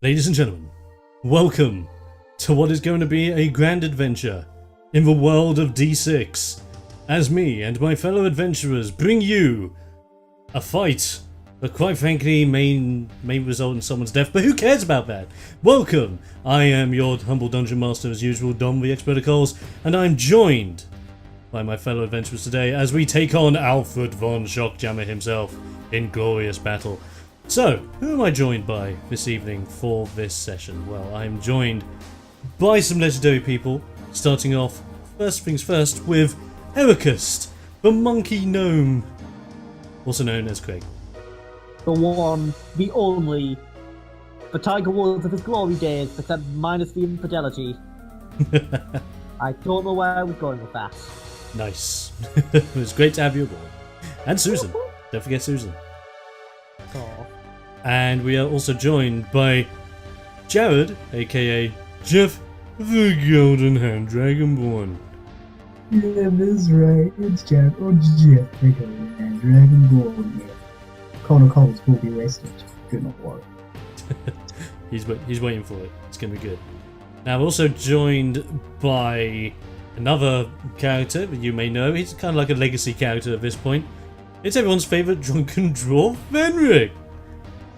Ladies and gentlemen, welcome to what is going to be a grand adventure in the world of D6, as me and my fellow adventurers bring you a fight that quite frankly may result in someone's death, but who cares about that? Welcome! I am your humble dungeon master as usual, TheXploder, and I'm joined by my fellow adventurers today as we take on Alfred Von Shockjammer himself in glorious battle. So, who am I joined by this evening for this session? Well, I'm joined by some legendary people, starting off, first things first, with Ericust, the monkey gnome, also known as Craig. The one, the only, the Tiger Woods of his glory days, except minus the infidelity. I don't know where I was going with that. Nice. It was great to have you aboard. And Susan. Don't forget Susan. Oh. And we are also joined by Jared, aka Jeff the Golden Hand Dragonborn. Yeah, that's right. It's Jeff. Oh, Jeff the Golden Hand Dragonborn. Yeah. Corner calls will be wasted. Do not worry. He's waiting for it. It's going to be good. Now, we're also joined by another character that you may know. He's kind of like a legacy character at this point. It's everyone's favourite drunken dwarf, Venric.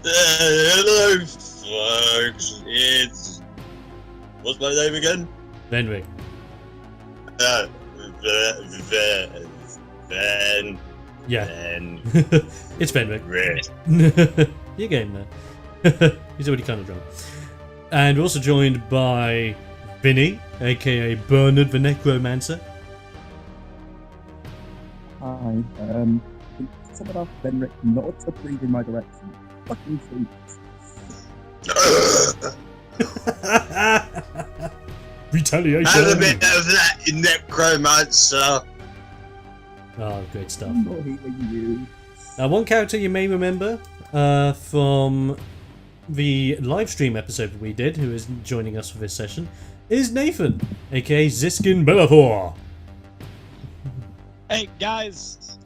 Hello, folks. It's... What's my name again? Venric. Ben. Yeah. Ben. It's Venric. Red. You're getting there. He's already kind of drunk. And we're also joined by Vinny, aka Bernard the Necromancer. Hi, someone asked Benric not to breathe in my direction. Fucking freaks. Retaliation! Have a bit of that necromancer. Oh, great stuff. I'm not healing you. Now, one character you may remember from the live stream episode that we did, who is joining us for this session, is Nathan, aka Ziskin Bellathor. Hey guys,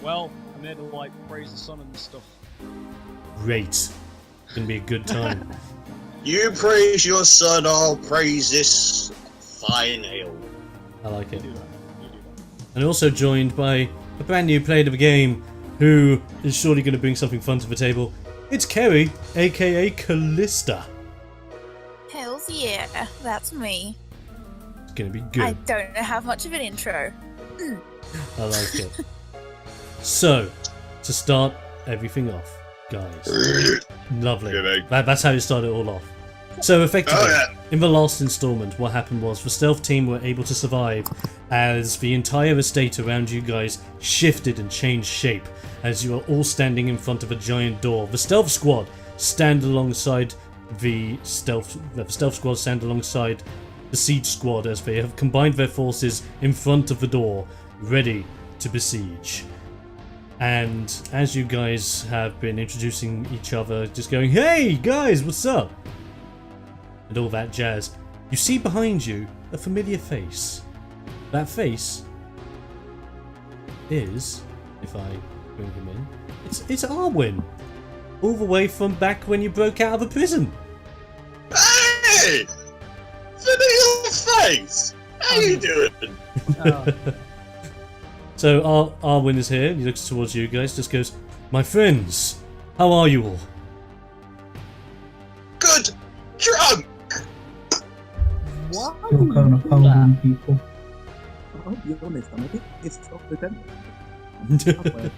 well, I'm here to like praise the sun and stuff. Great. It's gonna be a good time. You praise your son, I'll praise this fine ale. I like it. You do that. You do that. And also joined by a brand new player of the game who is surely going to bring something fun to the table. It's Kerry, aka Callista. Hells yeah, that's me. It's going to be I good. don't have much of an intro. I like it. So, to start everything off, guys. Lovely. Good, That's how you start it all off. So effectively, Oh, yeah. in the last installment, what happened was the stealth team were able to survive as the entire estate around you guys shifted and changed shape as you are all standing in front of a giant door. The stealth squad stand alongside the stealth squad stand alongside the siege squad as they have combined their forces in front of the door, ready to besiege. And as you guys have been introducing each other, just going, "Hey guys, what's up?" and all that jazz, you see behind you a familiar face. That face is, if I bring him in, it's Arwen, all the way from back when you broke out of the prison. Hey! Familiar face! How you doing? So Arwen is here, and he looks towards you guys, just goes, "My friends, how are you all?" Good. Drunk. What? You're kind of holding people. I'll be honest, I'm a bit pissed off with Benric.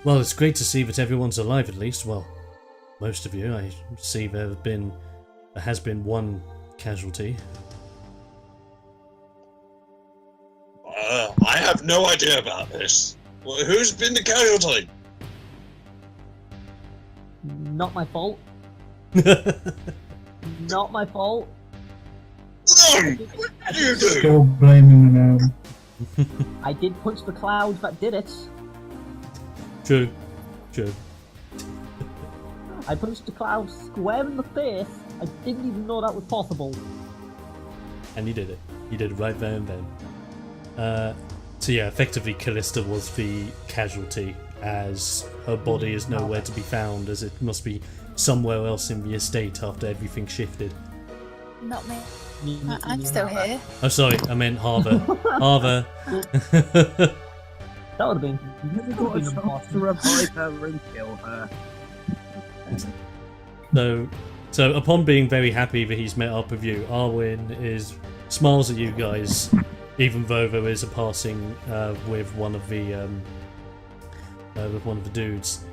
Well, it's great to see that everyone's alive at least. Well, most of you. I see there has been one casualty. I have no idea about this. Well, who's been the casualty? Not my fault. Not my fault. No! What did you do? Still blaming them. I did punch the cloud that did it. True. I punched the cloud square in the face. I didn't even know that was possible. And you did it. You did it right there and then. So yeah, effectively Callista was the casualty, as her body is nowhere to be found, as it must be somewhere else in the estate after everything shifted. Not me. I'm still here. Oh, sorry, I meant Harbour. Harbour. That would have been. You never got a chance to revive her and kill her. So upon being very happy that he's met up with you, Arwen smiles at you guys, even though there is a passing with one of the dudes.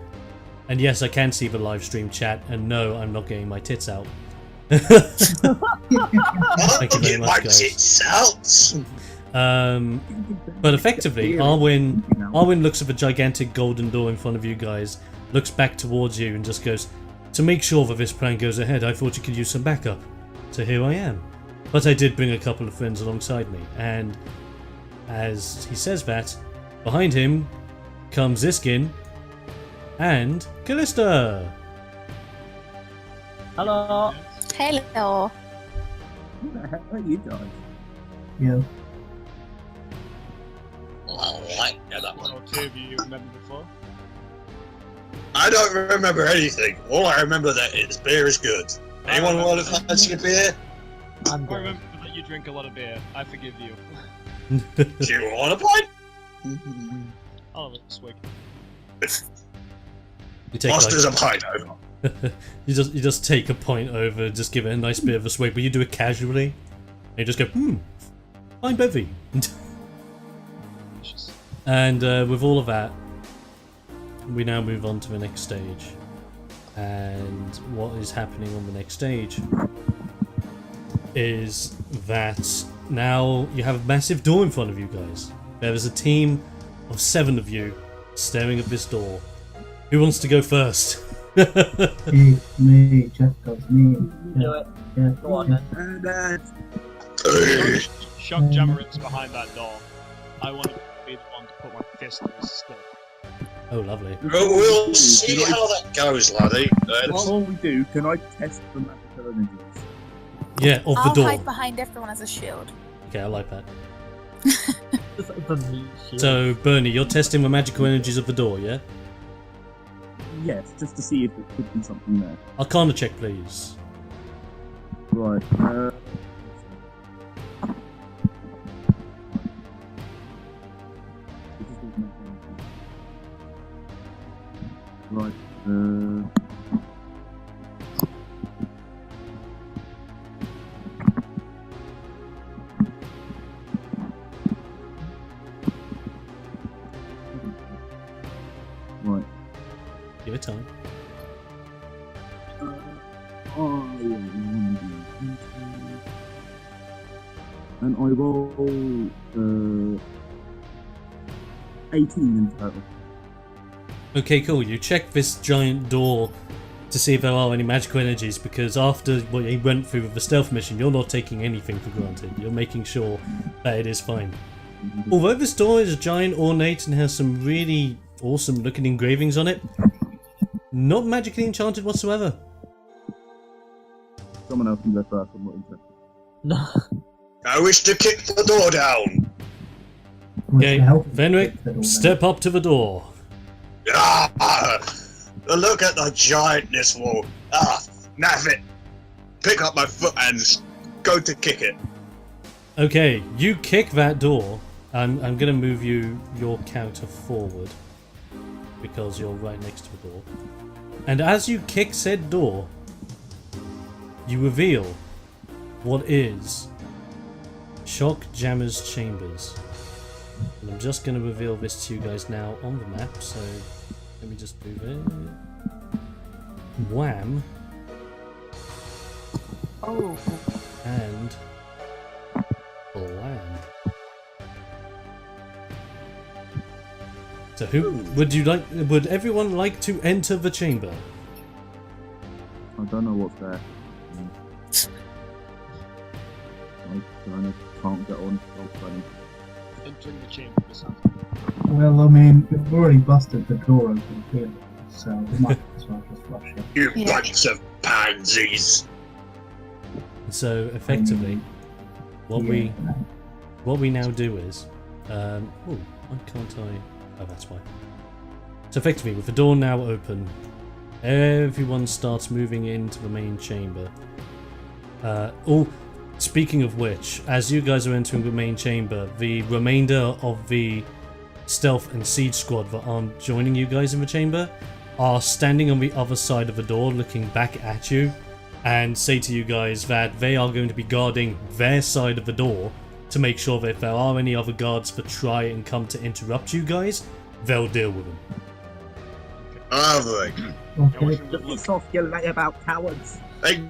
And yes, I can see the live stream chat, and no, I'm not getting my tits out. Thank you very much, guys. But effectively, Arwen looks at the gigantic golden door in front of you guys, looks back towards you, and just goes, "To make sure that this plan goes ahead, I thought you could use some backup. So here I am. But I did bring a couple of friends alongside me." And as he says that, behind him comes Ziskin and Callista. Hello. Hello. Who the heck are you guys? Yeah. Oh, I know that One one. or two of you remember before? I don't remember anything. All I remember that is beer is good. Anyone want to fancy a beer? I'm I good. remember that you drink a lot of beer. I forgive you. Do you want a pint? I'll have a swig. You take Monsters a pint over. you just take a point over, just give it a nice bit of a swig, but you do it casually. And you just go, fine bevy. Delicious. And with all of that, we now move on to the next stage. And what is happening on the next stage is that now you have a massive door in front of you guys. There is a team of 7 of you staring at this door. Who wants to go first? Me, Jeff goes, me. Do it. Yeah, Go on yeah. then. Shockjammer is behind that door. I want to be the one to put my fist in his skull. Oh, lovely. We'll see how that goes, laddie. Before we do, can I test the magical energies? Yeah, of the I'll door. hide behind everyone as a shield. Okay, I like that. The meat shield. So, Bernie, you're testing the magical energies of the door, yeah? Yes, just to see if it could be something there. Arcana check, please. Right. Right. Right. Give it time. And I roll 18 in total. Okay, cool. You check this giant door to see if there are any magical energies, because after what you went through with the stealth mission, you're not taking anything for granted. You're making sure that it is fine. Although this door is giant, ornate, and has some really awesome looking engravings on it, not magically enchanted whatsoever. Someone else can go first, I'm not interested. No. I wish to kick the door down. What's Okay, the help? Fenwick, step up to the door. Ah, look at the giantness wall. Ah, naff it. Pick up my foot and go to kick it. Okay, you kick that door. I'm gonna move your counter forward because you're right next to the door. And as you kick said door, you reveal what is Shockjammer's chambers. And I'm just gonna reveal this to you guys now on the map, so let me just do that. Wham. Oh. And blam. So who would everyone like to enter the chamber? I don't know what's there. I kind of can't get on. So funny. Entering the chamber is something. Well, I mean, we've already busted the door open here, so we might as well just rush it. You Yeah. bunch of pansies. So effectively, what Yeah. we now do is, oh, why can't I? Oh, that's why. So effectively, with the door now open, everyone starts moving into the main chamber. Speaking of which, as you guys are entering the main chamber, the remainder of the stealth and siege squad that aren't joining you guys in the chamber are standing on the other side of the door looking back at you and say to you guys that they are going to be guarding their side of the door to make sure that if there are any other guards that try and come to interrupt you guys, they'll deal with them. Lovely. Okay. Piss off, you lay about cowards. Hey,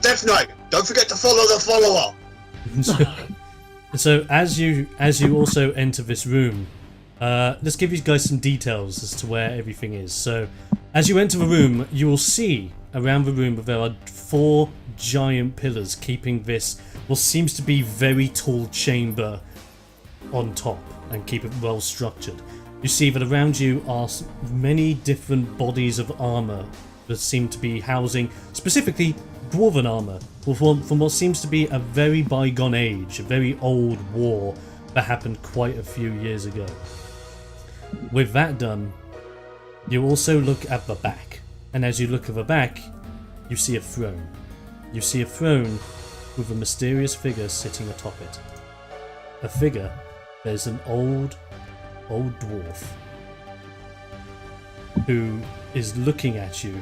Death Knight, don't forget to follow the follower. So as you also enter this room, let's give you guys some details as to where everything is. So as you enter the room, you will see around the room that there are 4 giant pillars keeping this what seems to be very tall chamber on top and keep it well structured. You see that around you are many different bodies of armor that seem to be housing specifically dwarven armor from what seems to be a very bygone age, a very old war that happened quite a few years ago. With that done, you also look at the back, and as you look at the back, you see a throne. You see a throne with a mysterious figure sitting atop it. A figure that is an old dwarf who is looking at you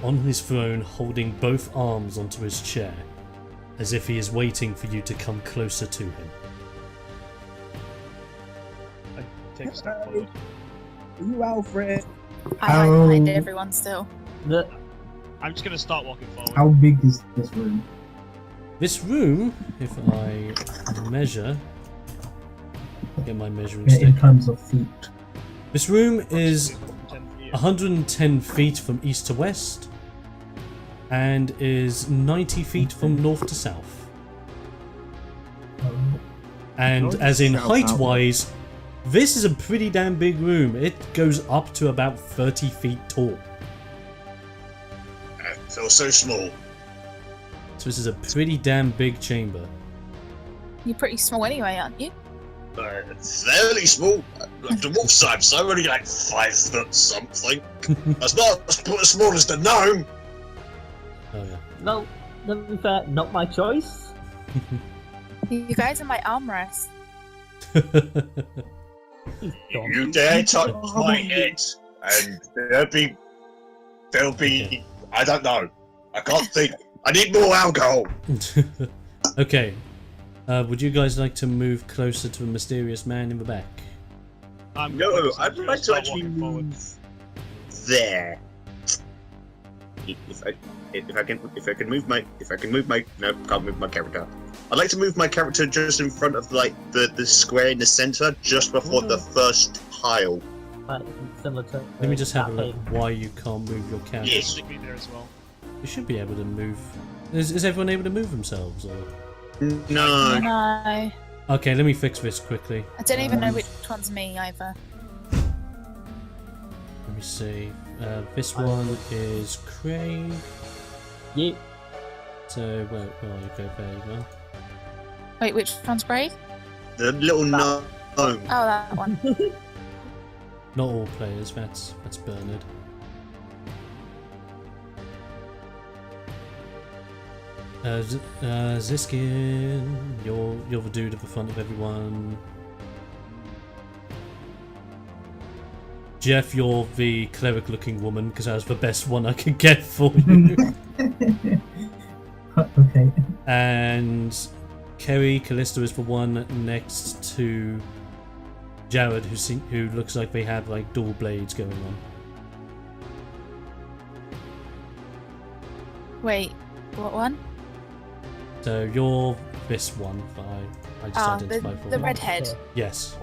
on his throne, holding both arms onto his chair, as if he is waiting for you to come closer to him. I take a step forward. Are you Alfred? I hide behind everyone still. I'm just gonna start walking forward. How big is this room? This room, if I measure, get my measuring Yeah, stick. in terms of feet. This room is 10 feet. 110 feet from east to west and is 90 feet from north to south. And as in height-wise, this is a pretty damn big room. It goes up to about 30 feet tall. I feel so small. So this is a pretty damn big chamber. You're pretty small anyway, aren't you? Fairly small. The wolf size, I'm only like 5 foot something. That's not as small as the gnome. Oh yeah. No, to be fair, not my choice. You guys are my armrest. You dare touch my head, and there'll be, Okay. I don't know. I can't think. I need more alcohol. Okay. Would you guys like to move closer to the mysterious man in the back? No, I'd gonna like to start actually walking forward. move there. If I can move my no, can't move my character. I'd like to move my character just in front of like the square in the center, just before the first tile. Similar to. Let me just have a that look thing. why you can't move your character. Yes. Stick me there as well. You should be able to move. Is everyone able to move themselves? Or? No. No. Okay, let me fix this quickly. I don't even know which one's me either. Let me see. This one is Craig. Yeah. So, where are you? Go, there you go. Wait, which one's Craig? The little gnome. Oh, that one. Not all players, that's Bernard. Ziskin, you're the dude at the front of everyone. Jeff, you're the cleric-looking woman because that was the best one I could get for you. Okay. And Kerry Callista is the one next to Jared, who looks like they have like dual blades going on. Wait, what one? So you're this one that I just Oh, identified for the you. redhead. Yes.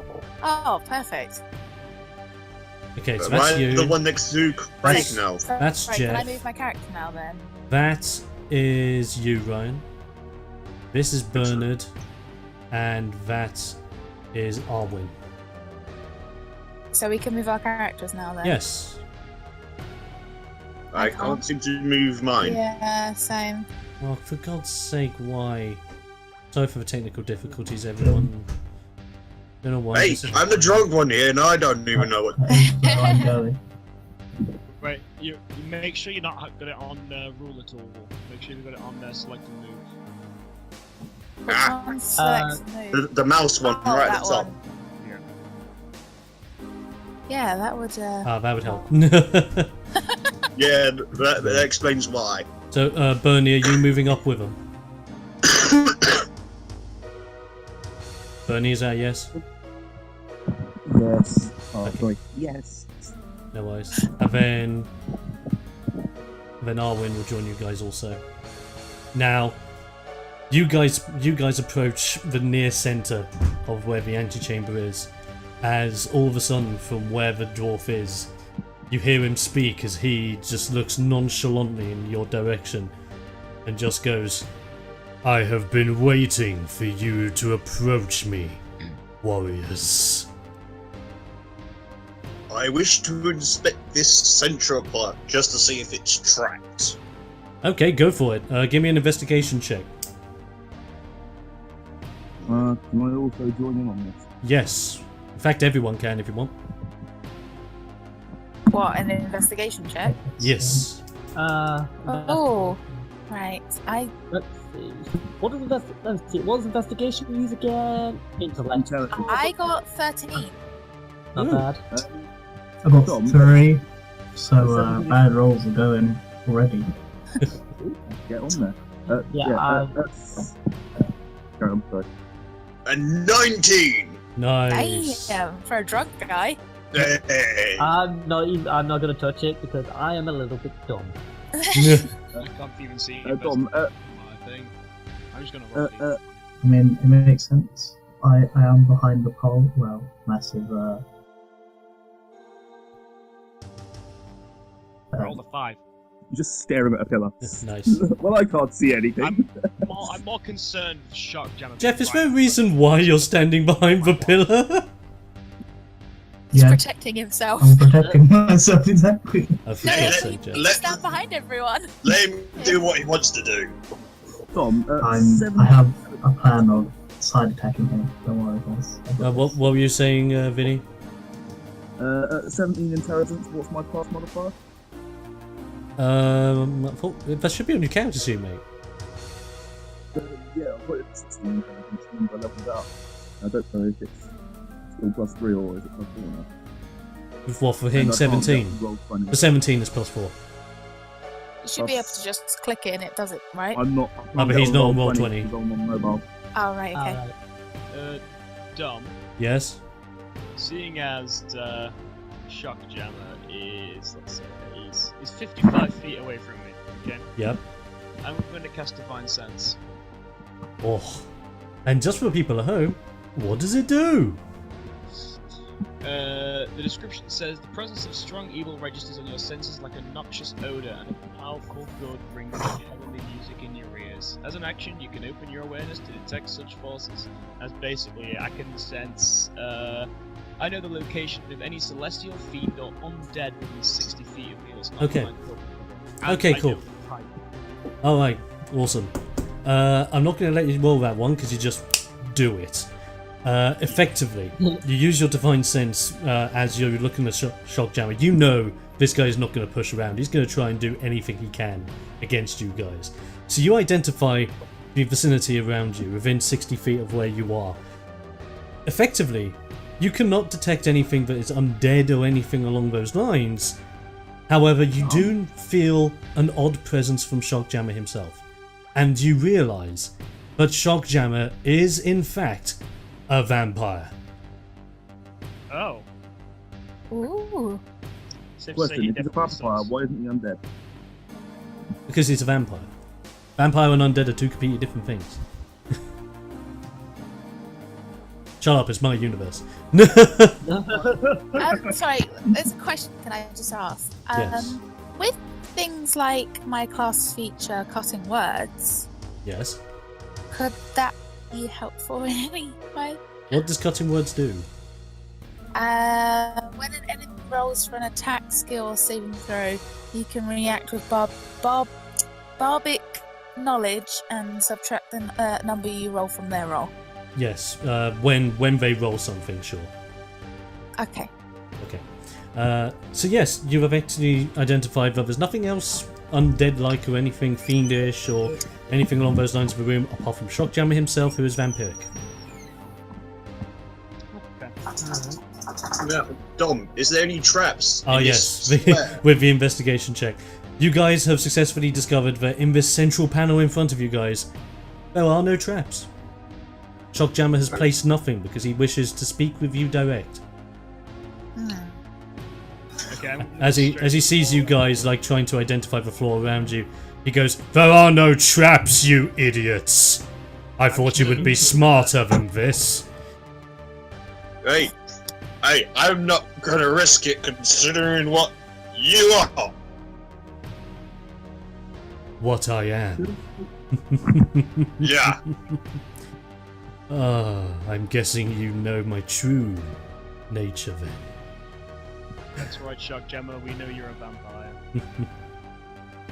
Oh, perfect. Okay, so Am that's I you. the one next to Craig That's- now? That's right, can I Jeff. move my character now then? That is you, Ryan. This is Bernard, and that is Arwen. So we can move our characters now then? Yes. I can't seem to move mine. Yeah, same. Oh, for God's sake, why? Sorry for the technical difficulties, everyone. Don't know why. Hey, this is- I'm the drunk one here, and I don't even know what. Where I'm going. Right, you make sure you're not got it on rule at all. Make sure you've got it on select and move. Which one's select and move? The mouse one Oh, right at that the top. one. Yeah, that would. That would help. Yeah, that explains why. So, Bernie, are you moving up with him? Bernie, is that a yes? Yes. Oh, Okay. sorry. Yes. No worries. And then Arwen will join you guys also. Now, you guys approach the near center of where the antechamber is, as all of a sudden, from where the dwarf is, you hear him speak as he just looks nonchalantly in your direction and just goes, "I have been waiting for you to approach me, warriors." I wish to inspect this central part just to see if it's tracked. Okay, go for it. Give me an investigation check. Can I also join in on this? Yes. In fact, everyone can if you want. What, an investigation check? Yes. Oh, right. Let's see. What does investigation use again? Intellect. I got 13. Not Ooh. bad. I got Tom? 3, so bad rolls are going already. Get on there. That's... Sorry, I'm sorry. A 19! Nice. Damn, for a drunk guy. Hey. I'm not gonna touch it because I am a little bit dumb. I can't even see you. Dom, my thing. I'm just gonna roll these. I mean, it makes sense. I am behind the pole. Well, massive. Roll a 5. just staring at a pillar. Nice. Well, I can't see anything. I'm more concerned with Shockjammer. Jeff, is there a reason why you're standing behind the pillar? He's Yeah, protecting himself. I'm protecting myself exactly. I No, forgot you so, need Jeff. to stand behind everyone. Let him do what he wants to do. Tom, I have a plan of side attacking him. Don't worry, guys. What were you saying, Vinny? 17 intelligence, what's my class modifier? That should be on your character sheet, mate. Yeah, I've got it at 16 intelligence, and I leveled up. I don't know if it's still plus 3 or is it plus 4 now. What, for hitting 17? The 17 is plus 4. You should be able to just click it and it does it, right? I'm not. Oh, but he's not on roll 20. Because I'm on mobile. Oh, right, okay. Dom, Yes? seeing as Shockjammer is, let's say, is 55 feet away from me, okay? Yep. I'm going to cast Divine Sense. Oh. And just for people at home, what does it do? The description says, the presence of strong evil registers on your senses like a noxious odor, and a powerful good brings heavenly music in your ears. As an action, you can open your awareness to detect such forces. As basically, I can sense, I know the location of any celestial, fiend, or undead within 60 feet of me. It's not Okay. my fault. Okay, I cool. know the type. Alright, awesome. I'm not going to let you roll that one because you just do it. Effectively, you use your divine sense as you're looking at Shockjammer. You know this guy's not going to push around. He's going to try and do anything he can against you guys. So you identify the vicinity around you within 60 feet of where you are. Effectively, you cannot detect anything that is undead or anything along those lines. However, you do feel an odd presence from Shockjammer himself. And you realise that Shockjammer is, in fact, a vampire. Oh. Ooh. Safe to say Question, he if he's a definitely vampire, sucks. why isn't he undead? Because he's a vampire. Vampire and undead are two completely different things. Shut up, it's my universe. Sorry, there's a question can I just ask? Yes. With things like my class feature cutting words, Yes. could that be helpful in any way? What does cutting words do? When an enemy rolls for an attack, skill, or saving throw, you can react with bardic knowledge and subtract the number you roll from their roll. Yes, when they roll something, sure. Okay. Okay. So yes, you've effectively identified that there's nothing else undead-like or anything fiendish or anything along those lines of the room, apart from Shockjammer himself, who is vampiric. Now, Dom, is there any traps? Ah in yes, this square? with the investigation check. You guys have successfully discovered that in this central panel in front of you guys, there are no traps. Shockjammer has placed nothing because he wishes to speak with you direct. Okay. As he sees you guys like trying to identify the floor around you, he goes, "There are no traps, you idiots! I thought you would be smarter than this." Hey, I'm not gonna risk it considering what you are. What I am. Yeah. Ah, I'm guessing you know my true nature then. That's right, Shockjammer. We know you're a vampire.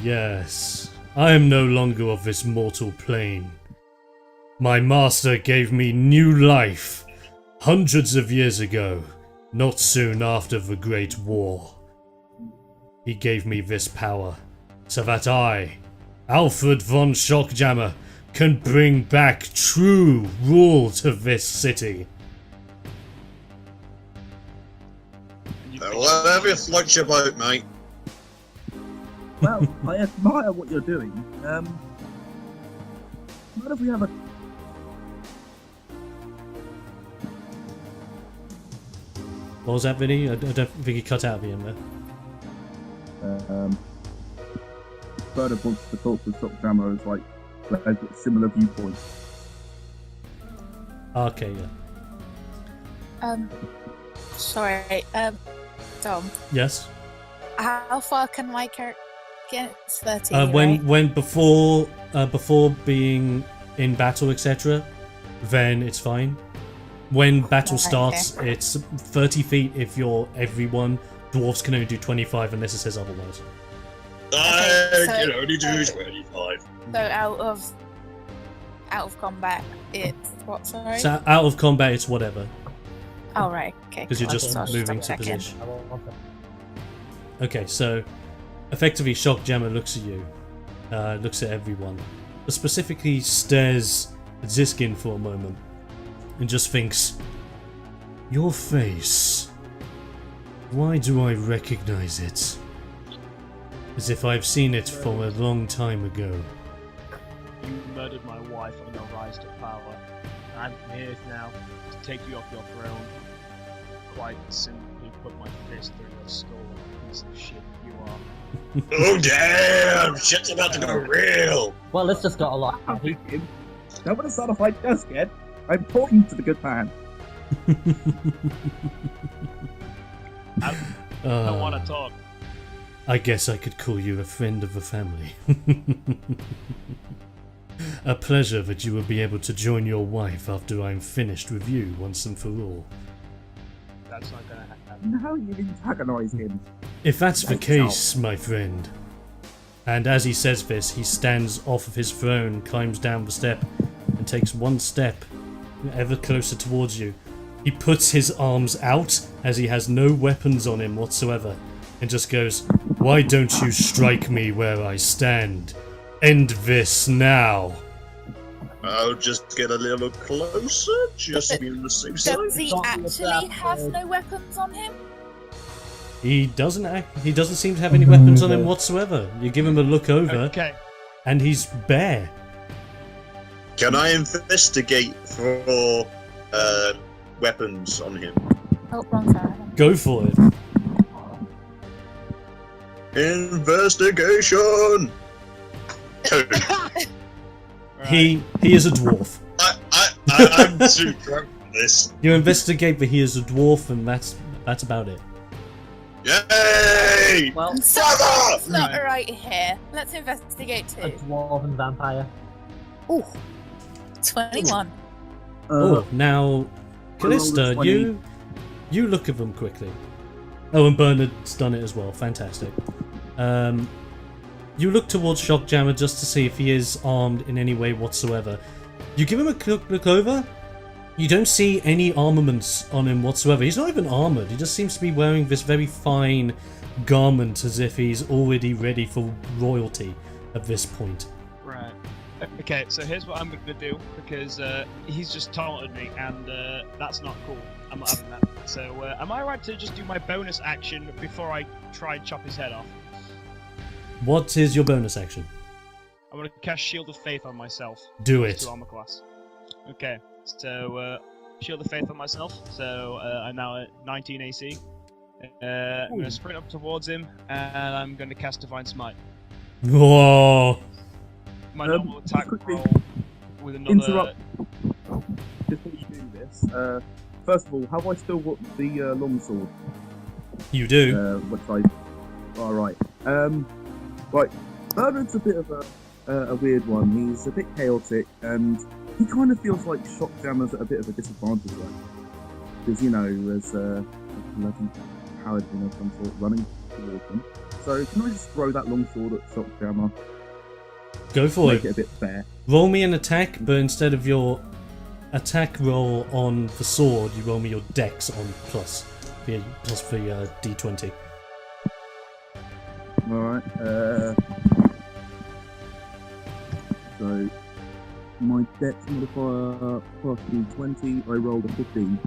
Yes, I am no longer of this mortal plane. My master gave me new life hundreds of years ago, not soon after the Great War. He gave me this power so that I, Alfred Von Shockjammer, can bring back true rule to this city. And you Whatever floats your boat, mate. Well, I admire what you're doing. What if we have a... What was that, Vinny? I don't think he cut out at the end there. Further wants to talk with Shockjammer is like, they've got similar viewpoints. Okay, yeah. Sorry, Tom, Yes? how far can my character get? It's 13, right? When before being in battle, etc., then it's fine. When battle Okay. starts, it's 30 feet if you're everyone. Dwarves can only do 25 unless it says otherwise. I so- can only do 25. So out of combat, it's what? Sorry. So out of combat, it's whatever, Oh right, okay. because you're cool. just I was moving to double-checking. position. Okay, so effectively, Shockjammer looks at you, looks at everyone, but specifically stares at Ziskin for a moment, and just thinks, "Your face. Why do I recognize it? As if I've seen it from a long time ago." You murdered my wife on your rise to power. I'm here now to take you off your throne. Quite simply put my fist through your skull, piece of shit you are. Oh damn! Shit's about to go real. Well, this just got a lot I'm heavy. thinking, don't want to start a fight just yet. I'm talking to the good man. I don't want to talk. I guess I could call you a friend of the family. A pleasure that you will be able to join your wife after I'm finished with you once and for all. That's not gonna happen. Now you antagonize him. If that's the That's case, my friend. And as he says this, he stands off of his throne, climbs down the step, and takes one step ever closer towards you. He puts his arms out as he has no weapons on him whatsoever, and just goes, "Why don't you strike me where I stand? End this now." I'll just get a little closer, just to be on the safe side. Does he actually have no weapons on him? He doesn't seem to have any weapons on him whatsoever. You give him a look over, Okay. and he's bare. Can I investigate for weapons on him? Oh, wrong side. Go for it. Investigation. 2. He is a dwarf. I'm too drunk for this. You investigate that he is a dwarf, and that's about it. Yay! Well, Something's not Right. right here. Let's investigate a too. dwarven vampire. Ooh, 21. Oh, now, I rolled a Callista, 20. you look at them quickly. Oh, and Bernard's done it as well. Fantastic. You look towards Shockjammer just to see if he is armed in any way whatsoever. You give him a quick look over, You don't see any armaments on him whatsoever. He's not even armoured. He just seems to be wearing this very fine garment as if he's already ready for royalty at this point. Right. Okay, so here's what I'm going to do, because he's just taunted me, and that's not cool. I'm not having that. So, am I right to just do my bonus action before I try and chop his head off? What is your bonus action? I'm going to cast Shield of Faith on myself. Do it. To armor class. Okay, so Shield of Faith on myself, so I'm now at 19 AC. I'm going to sprint up towards him, and I'm going to cast Divine Smite. Whoa! My normal attack quickly roll with another... Interrupt. Before you do this, first of all, have I still got the longsword? You do. Which I... Alright. Right. Bernard's a bit of a weird one. He's a bit chaotic, and he kind of feels like Shockjammer's at a bit of a disadvantage, right? Because, you know, there's a bloody paladin of some sort running towards him. So, can I just throw that longsword at Shockjammer? Go for Make it. it a bit fair. Roll me an attack, but instead of your attack roll on the sword, you roll me your dex on plus for d20. Alright, so my dex modifier plus d20, I rolled a 15.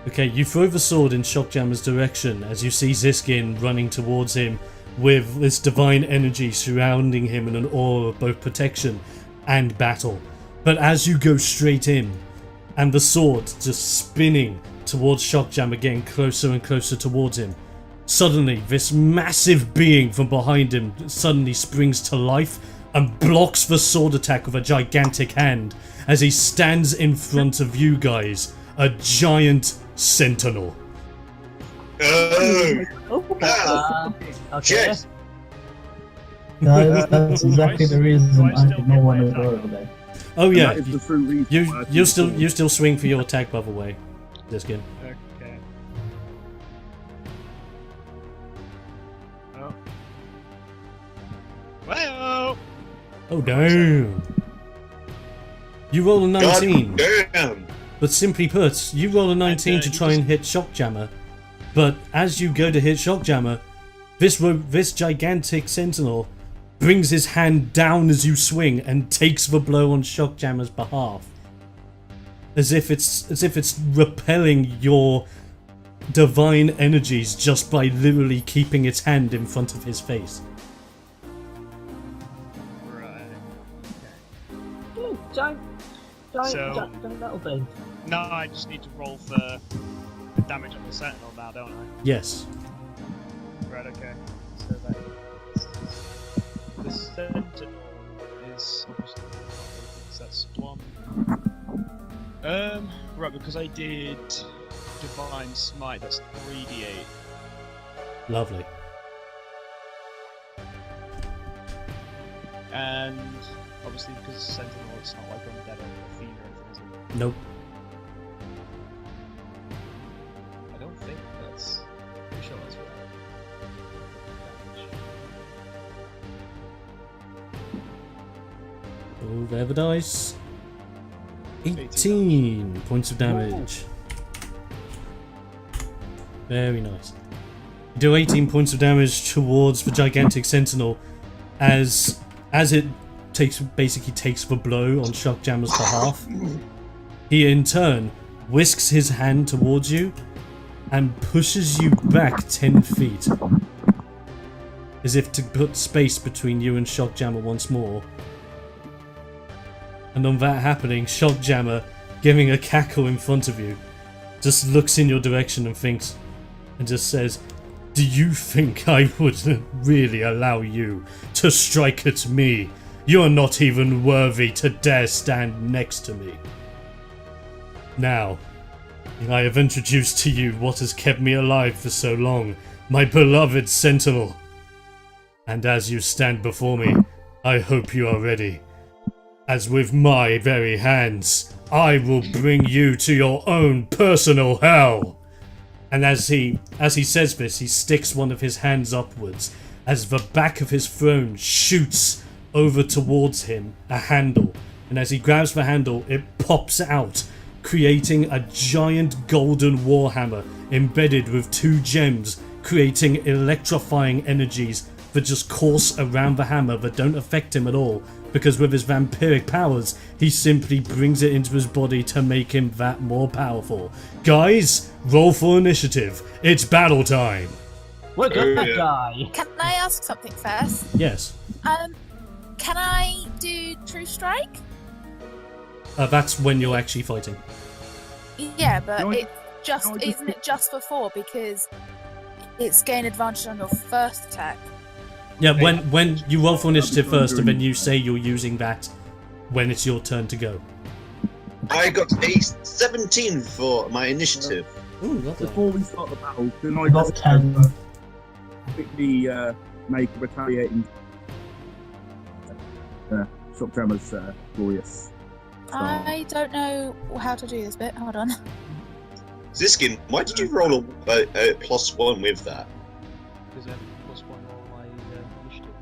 Okay, you throw the sword in Shockjammer's direction as you see Ziskin running towards him with this divine energy surrounding him in an aura of both protection and battle. But as you go straight in, and the sword just spinning towards Shockjammer, getting closer and closer towards him, suddenly this massive being from behind him suddenly springs to life and blocks the sword attack with a gigantic hand as he stands in front of you guys, a giant sentinel. Okay. Shit. That's exactly the reason I did not want to go over there. Oh And yeah, that is the true reason why I you think still swing for your attack, by the way, Ziskin. Okay. Oh. Well. Oh damn! You roll a 19. God damn. But simply put, you roll a 19 to try and hit Shockjammer, but as you go to hit Shockjammer, this gigantic sentinel brings his hand down as you swing and takes the blow on Shockjammer's behalf, as if it's repelling your divine energies just by literally keeping its hand in front of his face. Right. Giant So- metal thing. No, I just need to roll for the damage on the sentinel now, don't I? Yes. Right, okay. So the sentinel is obviously so that's one. Right, because I did Divine Smite, that's 3d8. Lovely. And obviously because it's sentinel, it's not like undead or fiend or anything, is it? Nope. I don't think that's. Pretty sure that's right. Oh, there the dice. 18 points of damage. Very nice. You do 18 points of damage towards the gigantic sentinel as it basically takes the blow on Shockjammer's behalf. He in turn whisks his hand towards you and pushes you back 10 feet, as if to put space between you and Shockjammer once more. And on that happening, Shockjammer, giving a cackle in front of you, just looks in your direction and thinks, and just says, "Do you think I would really allow you to strike at me? You're not even worthy to dare stand next to me. Now, I have introduced to you what has kept me alive for so long, my beloved Sentinel. And as you stand before me, I hope you are ready. As with my very hands, I will bring you to your own personal hell." And as he says this, he sticks one of his hands upwards, as the back of his throne shoots over towards him a handle. And as he grabs the handle, it pops out creating a giant golden warhammer embedded with 2 gems, creating electrifying energies that just course around the hammer that don't affect him at all, because with his vampiric powers, he simply brings it into his body to make him that more powerful. Guys, roll for initiative. It's battle time. We're gonna die. Can I ask something first? Yes. Can I do True Strike? That's when you're actually fighting. Yeah, but No, it just no, I just- isn't it just before because it's gain advantage on your first attack. Yeah, when you roll for initiative first, and then you say you're using that when it's your turn to go. I got a 17 for my initiative. Ooh, lovely. Before we start the battle, can I I got just 10. quickly make a retaliating Shockjammer's glorious style? I don't know how to do this bit. Hold on. Ziskin, why did you roll a +1 with that? Because I have +1 roll my initiative.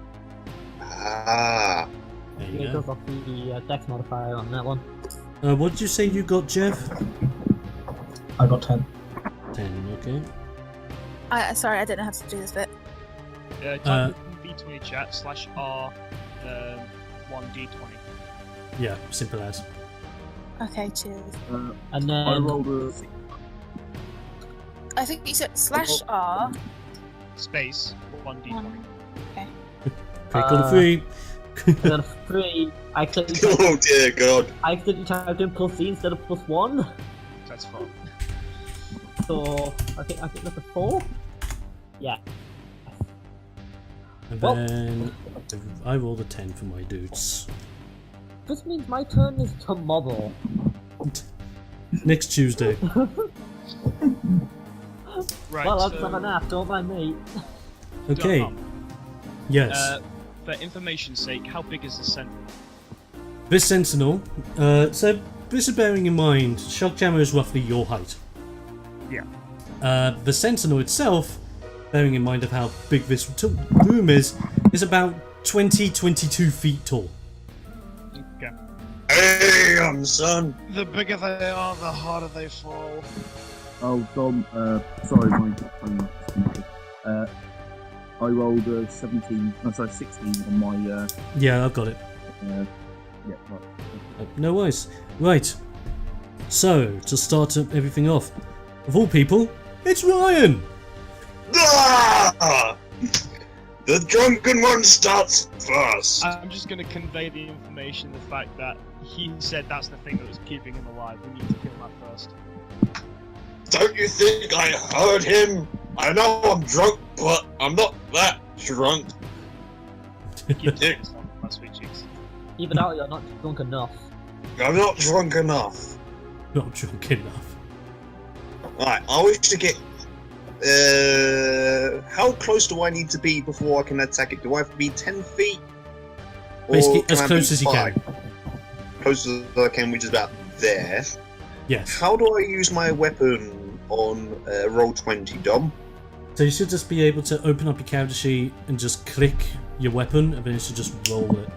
Ah, There Yeah, you it go. goes off the dex modifier on that one. What did you say you got, Jeff? I got 10. 10, okay. Sorry, I don't know how to do this bit. Type in V20 chat /R 1D20. Yeah, simple as. Okay, cheers. And then I rolled a I think you said /R. Space 1D20. Click on 3. and then a 3. I accidentally oh dear God. typed in +C instead of +1. That's fine. So I think that's a 4. Yeah. And Well- then I rolled a 10 for my dudes. This means my turn is tomorrow. Next Tuesday. Right. Well, I'll so, have a nap. Don't mind me. Okay, yes. For information's sake, how big is the Sentinel? This Sentinel, so this is bearing in mind, Shockjammer is roughly your height. Yeah. The Sentinel itself, bearing in mind of how big this room is about 20-22 feet tall. Okay. Damn, son. The bigger they are, the harder they fall. Oh, Dom, sorry, my phone I rolled a 16 on my, Yeah, I've got it. yeah, right. No worries. Right. So, to start everything off, of all people, it's Ryan! Ah! The drunken one starts first. I'm just going to convey the information, the fact that he said that's the thing that was keeping him alive. We need to kill that first. Don't you think I heard him? I know I'm drunk, but I'm not that drunk. Keep to yourself, my sweet cheeks. Even out, you're not drunk enough. I'm not drunk enough. Not drunk enough. Right, I wish to get. How close do I need to be before I can attack it? Do I have to be 10 feet? Or Basically, can as I close be as you can. 5? Close as I can, which is about there. Yes. How do I use my weapon on roll 20, Dom? So you should just be able to open up your character sheet and just click your weapon, and then you should just roll it.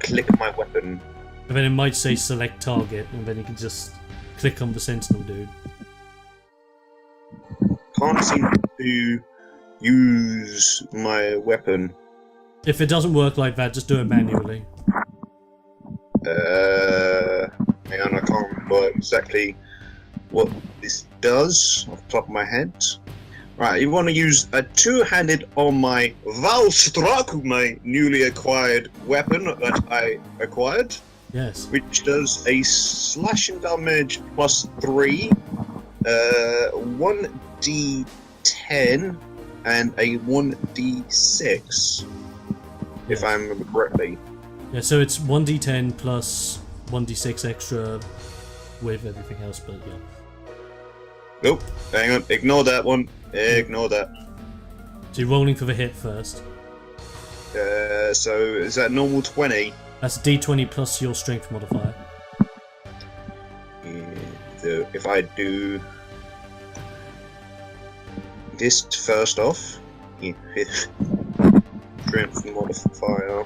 Click my weapon. And then it might say select target, and then you can just click on the Sentinel dude. Can't seem to use my weapon. If it doesn't work like that, just do it manually. Hang on, I can't remember exactly what this does off the top of my head. Right, you want to use a two-handed on my Valstruck, my newly acquired weapon that I acquired, Yes. which does a slashing damage +3, 1d10, and a 1d6, if I remember correctly. Yeah, so it's 1d10 plus 1d6 extra with everything else, but yeah. Nope, hang on, ignore that one. Ignore that. So you're rolling for the hit first. So is that normal 20? That's d20 plus your strength modifier. Yeah, so if I do this first off, strength modifier.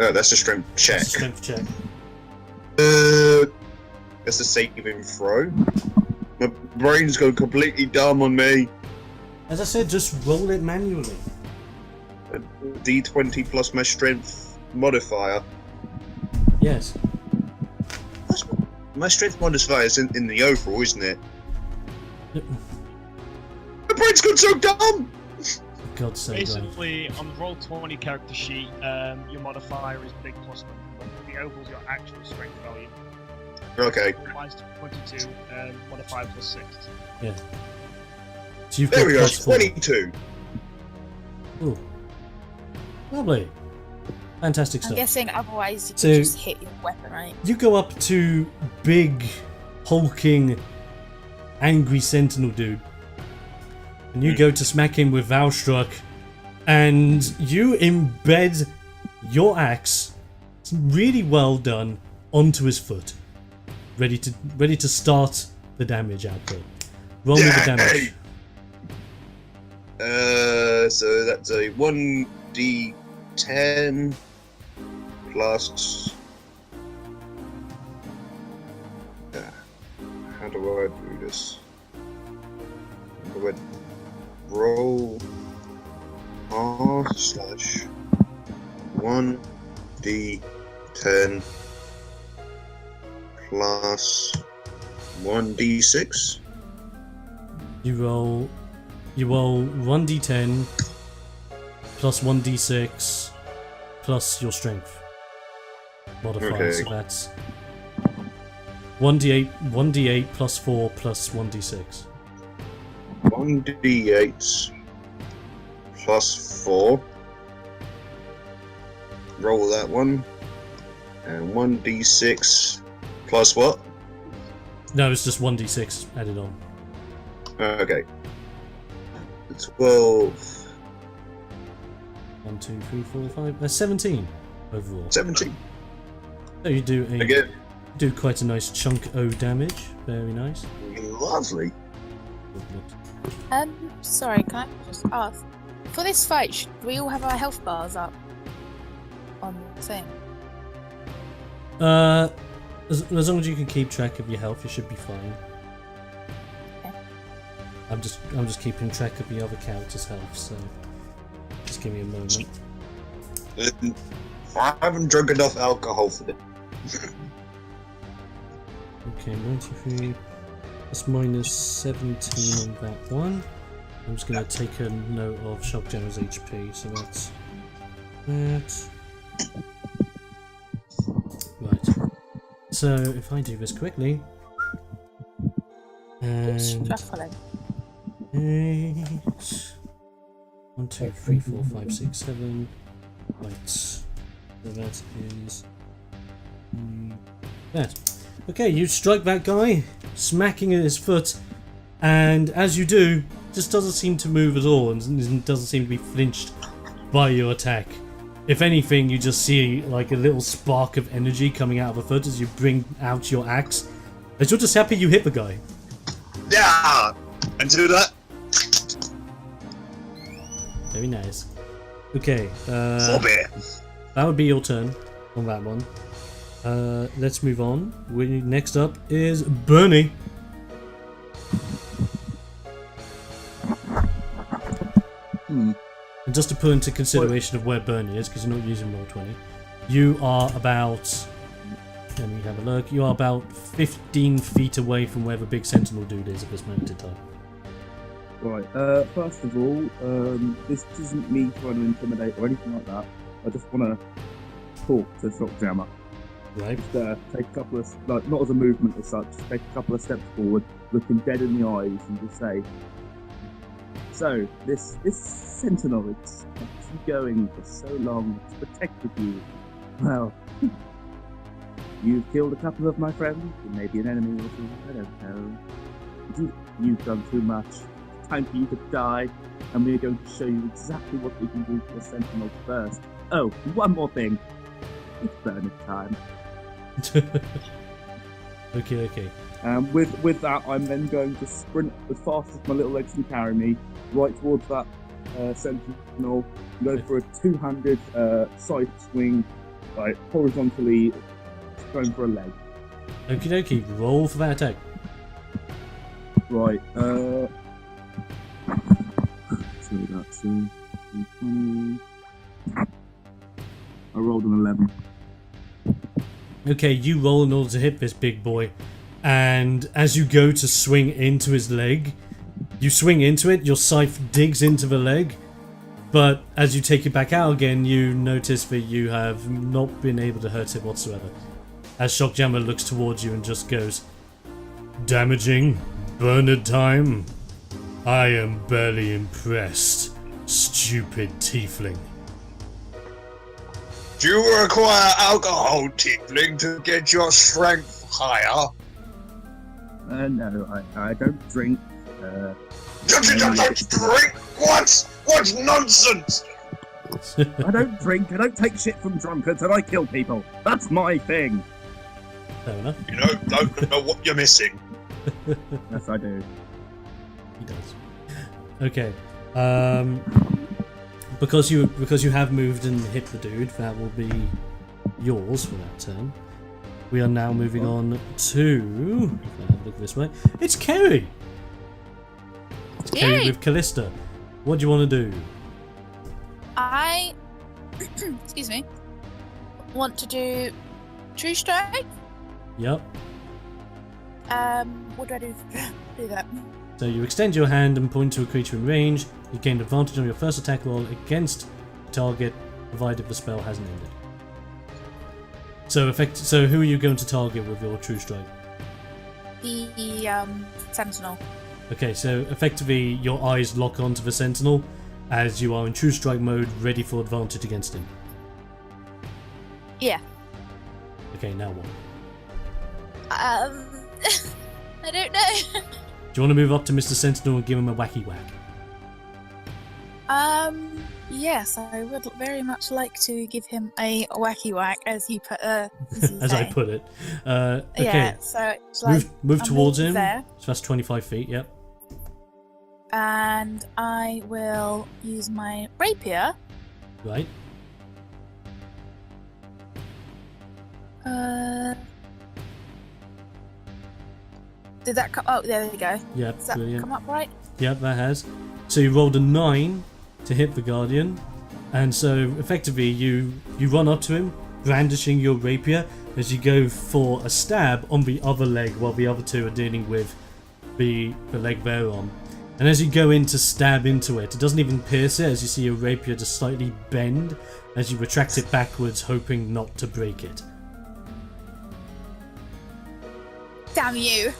Oh, that's a strength check. That's a strength check. That's a saving throw. My brain's gone completely dumb on me. As I said, just roll it manually. A D20 plus my strength modifier. Yes. My strength modifier is in the overall, isn't it? My brain's gone so dumb! For God's sake, Ryan. Basically, on the Roll20 character sheet, your modifier is big plus 1, but the overall is your actual strength value. Okay. Mine's 22, modifier plus 6. Yeah. So you've There got we go, plus 4. 22. Ooh. Lovely. Fantastic I'm stuff. guessing otherwise you So- could just hit your weapon, right? You go up to big, hulking, angry sentinel dude. And you go to smack him with Valstruck. And you embed your axe, it's really well done, onto his foot. Ready to start the damage output. Roll me the damage. So that's a 1d10 plus. How do I do this? How do I roll R/1d10 plus 1d6? You roll 1d10 plus 1d6 plus your strength modifier. Okay. So that's 1d8 plus 4 plus 1d6. 1d8 plus 4. Roll that one. And 1d6 plus what? No, it's just 1d6 added on. Okay. 12. 1, 2, 3, 4, 5. That's 17 overall. 17. So you Again. do quite a nice chunk O damage. Very nice. Lovely. Sorry, can I just ask? For this fight, should we all have our health bars up on the thing? As long as you can keep track of your health, you should be fine. Okay. I'm just keeping track of the other character's health, so just give me a moment. I haven't drunk enough alcohol for this. Okay, 93. That's minus 17 on that one. I'm just going to take a note of Shockjammer's HP, so that's that. Right. So if I do this quickly, and Shuffling. 8, 1, 2, 3, 4, 5, 6, 7. Right. So that is that. Okay, you strike that guy, smacking at his foot, and as you do, just doesn't seem to move at all and doesn't seem to be flinched by your attack. If anything, you just see like a little spark of energy coming out of a foot as you bring out your axe. As you're just happy you hit the guy. Yeah! And do that. Very nice. Okay, Forbid. that would be your turn on that one. Let's move on. Next up is Bernie. And just to put into consideration of where Bernie is, because you're not using Roll20, you are about, let me have a look, you are about 15 feet away from where the big sentinel dude is at this moment in time. Right, first of all, this isn't me trying to intimidate or anything like that. I just want to talk to Shockjammer. Right? Just take a couple of, like, not as a movement as such, just take a couple of steps forward, look him dead in the eyes and just say, so, this sentinel, it's kept you going for so long, it's protected you. Well, you've killed a couple of my friends, you may be an enemy or two, I don't know. You've done too much. It's time for you to die, and we're going to show you exactly what we can do to the sentinel first. Oh, one more thing. It's burning time. Okay. With that, I'm then going to sprint as fast as my little legs can carry me, right towards that sentinel, go for a two-handed side swing Right, horizontally going for a leg. Okie dokie, roll for that attack. Right, so that's 20. I rolled an 11. Okay, you roll in order to hit this big boy, and as you go to swing into his leg, you swing into it, your scythe digs into the leg, but as you take it back out again, you notice that you have not been able to hurt it whatsoever. As Shockjammer looks towards you and just goes, "Damaging? Bernard time? I am barely impressed, stupid tiefling." Do you require alcohol, tiefling, to get your strength higher? No, I don't drink. Don't drink? What? What nonsense! I don't drink, I don't take shit from drunkards, and I kill people. That's my thing. Fair enough. You don't know what you're missing. Yes, I do. He does. Okay. Because you have moved and hit the dude, that will be yours for that turn. We are now moving on to. If I have a look this way, it's Kerry. It's Kerry Yay! with Callista. What do you want to do? I, excuse me, want to do True Strike. Yep. What do I do? Do that. So you extend your hand and point to a creature in range. You gain advantage on your first attack roll against the target, provided the spell hasn't ended. So who are you going to target with your True Strike? The Sentinel. Okay, so effectively your eyes lock onto the Sentinel as you are in True Strike mode, ready for advantage against him. Yeah. Okay, now what? I don't know. Do you want to move up to Mr. Sentinel and give him a wacky whack? Yes, I would very much like to give him a wacky whack, as you put, as I put it. Okay. Yeah, so it's like move I'm towards him. there, So that's 25 feet, yep. and I will use my rapier. Right. Did that come? Oh, there we go. Yep, Does that brilliant. come up right? Yep, that has. So you rolled a 9 to hit the Guardian, and so effectively you run up to him, brandishing your rapier as you go for a stab on the other leg while the other two are dealing with the leg they're on. And as you go in to stab into it, it doesn't even pierce it, as you see your rapier just slightly bend as you retract it backwards, hoping not to break it. Damn you!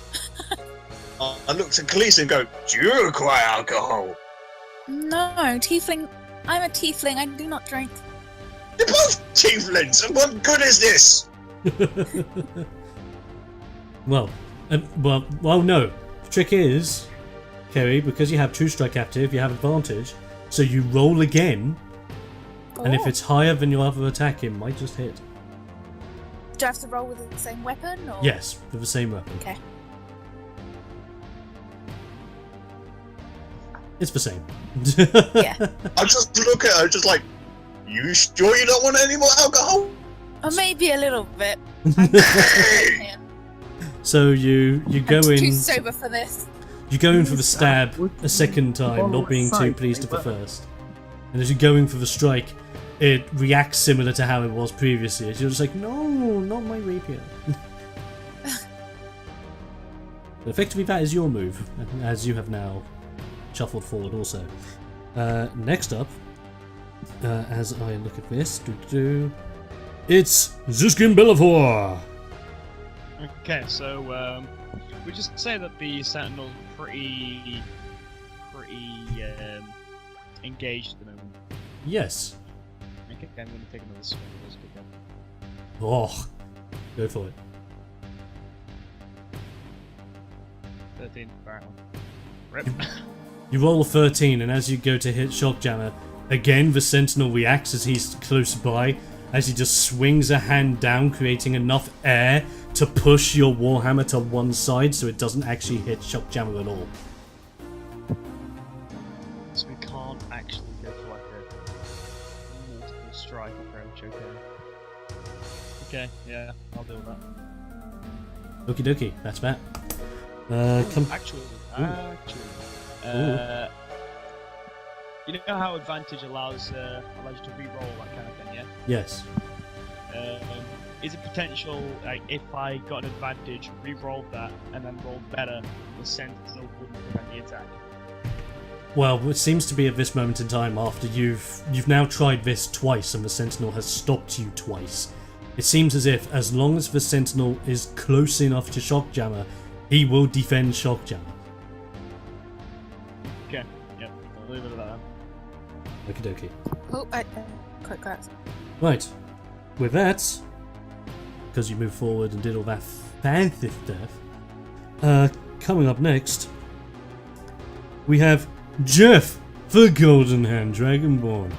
I look to Khaleesi and go, do you require alcohol? No, tiefling. I'm a tiefling. I do not drink. You're both tieflings, and what good is this? Well, no. The trick is, Kerry, because you have True Strike active, you have advantage. So you roll again, and if Oh. it's higher than your other attack, it might just hit. Do I have to roll with the same weapon? Or? Yes, with the same weapon. Okay. It's the same. Yeah. I just look at her, just like, you sure you don't want any more alcohol? Or maybe a little bit. Hey! So you go I'm too in. sober for this. You go in for the stab a second time, not being too pleased with the first. And as you're going for the strike, it reacts similar to how it was previously. As you're just like, no, not my rapier. But effectively, that is your move, as you have now shuffled forward also. Next up, as I look at this, it's Zuskin Bellafor! Okay, so we just say that the Sentinel's pretty engaged at the moment. Yes. Okay, I'm going to take another swing at this again. Oh, go for it. 13 barrel. Rip. You roll a 13, and as you go to hit Shockjammer, again the Sentinel reacts as he's close by, as he just swings a hand down, creating enough air to push your Warhammer to one side so it doesn't actually hit Shockjammer at all. So we can't actually go for like a multiple strike approach, okay? Okay, yeah, I'll deal with that. Okie dokie, that's that. Actually, Ooh. you know how advantage allows you to re-roll that kind of thing, yeah? Yes. Is it potential, like, if I got an advantage, re-rolled that, and then rolled better, the sentinel wouldn't prevent the attack? Well, it seems to be at this moment in time, after you've now tried this twice and the Sentinel has stopped you twice. It seems as if, as long as the Sentinel is close enough to Shockjammer, he will defend Shockjammer. Okay, yep, I'll leave it at that. Okie dokie. Oh, quick glass. Right, with that, because you moved forward and did all that fancy stuff, coming up next, we have Jeff, the Golden Hand Dragonborn,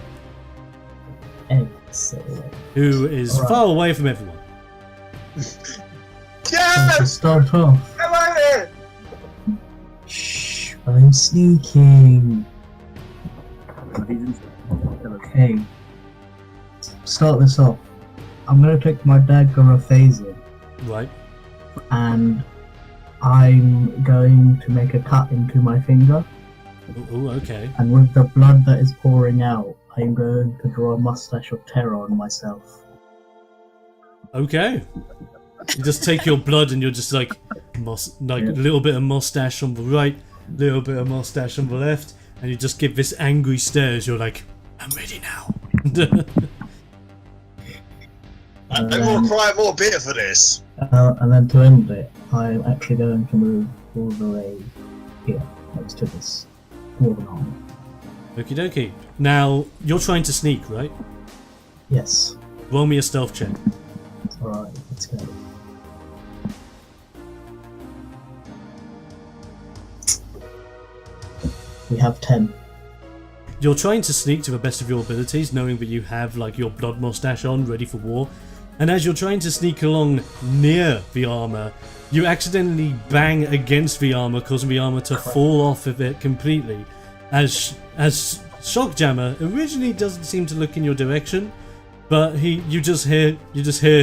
Excellent. who is Alright. far away from everyone. To Yes! start off, Come on here! shh, I'm sneaking. He's in. Okay. Start this off. I'm gonna take my dagger of phasing, Right. and I'm going to make a cut into my finger, Ooh, okay. and with the blood that is pouring out, I'm going to draw a mustache of terror on myself. Okay. You just take your blood and you're just like, a little bit of mustache on the right, little bit of mustache on the left, and you just give this angry stare as you're like, I'm ready now. I will cry more bitter for this. And then to end it, I'm actually going to move all the way here, next to this dwarven arm. Okie dokie. Now, you're trying to sneak, right? Yes. Roll me a stealth check. Alright, let's go. We have 10. You're trying to sneak to the best of your abilities, knowing that you have like your blood mustache on, ready for war. And as you're trying to sneak along near the armor, you accidentally bang against the armor, causing the armor to fall off of it completely. As Shockjammer originally doesn't seem to look in your direction, but you just hear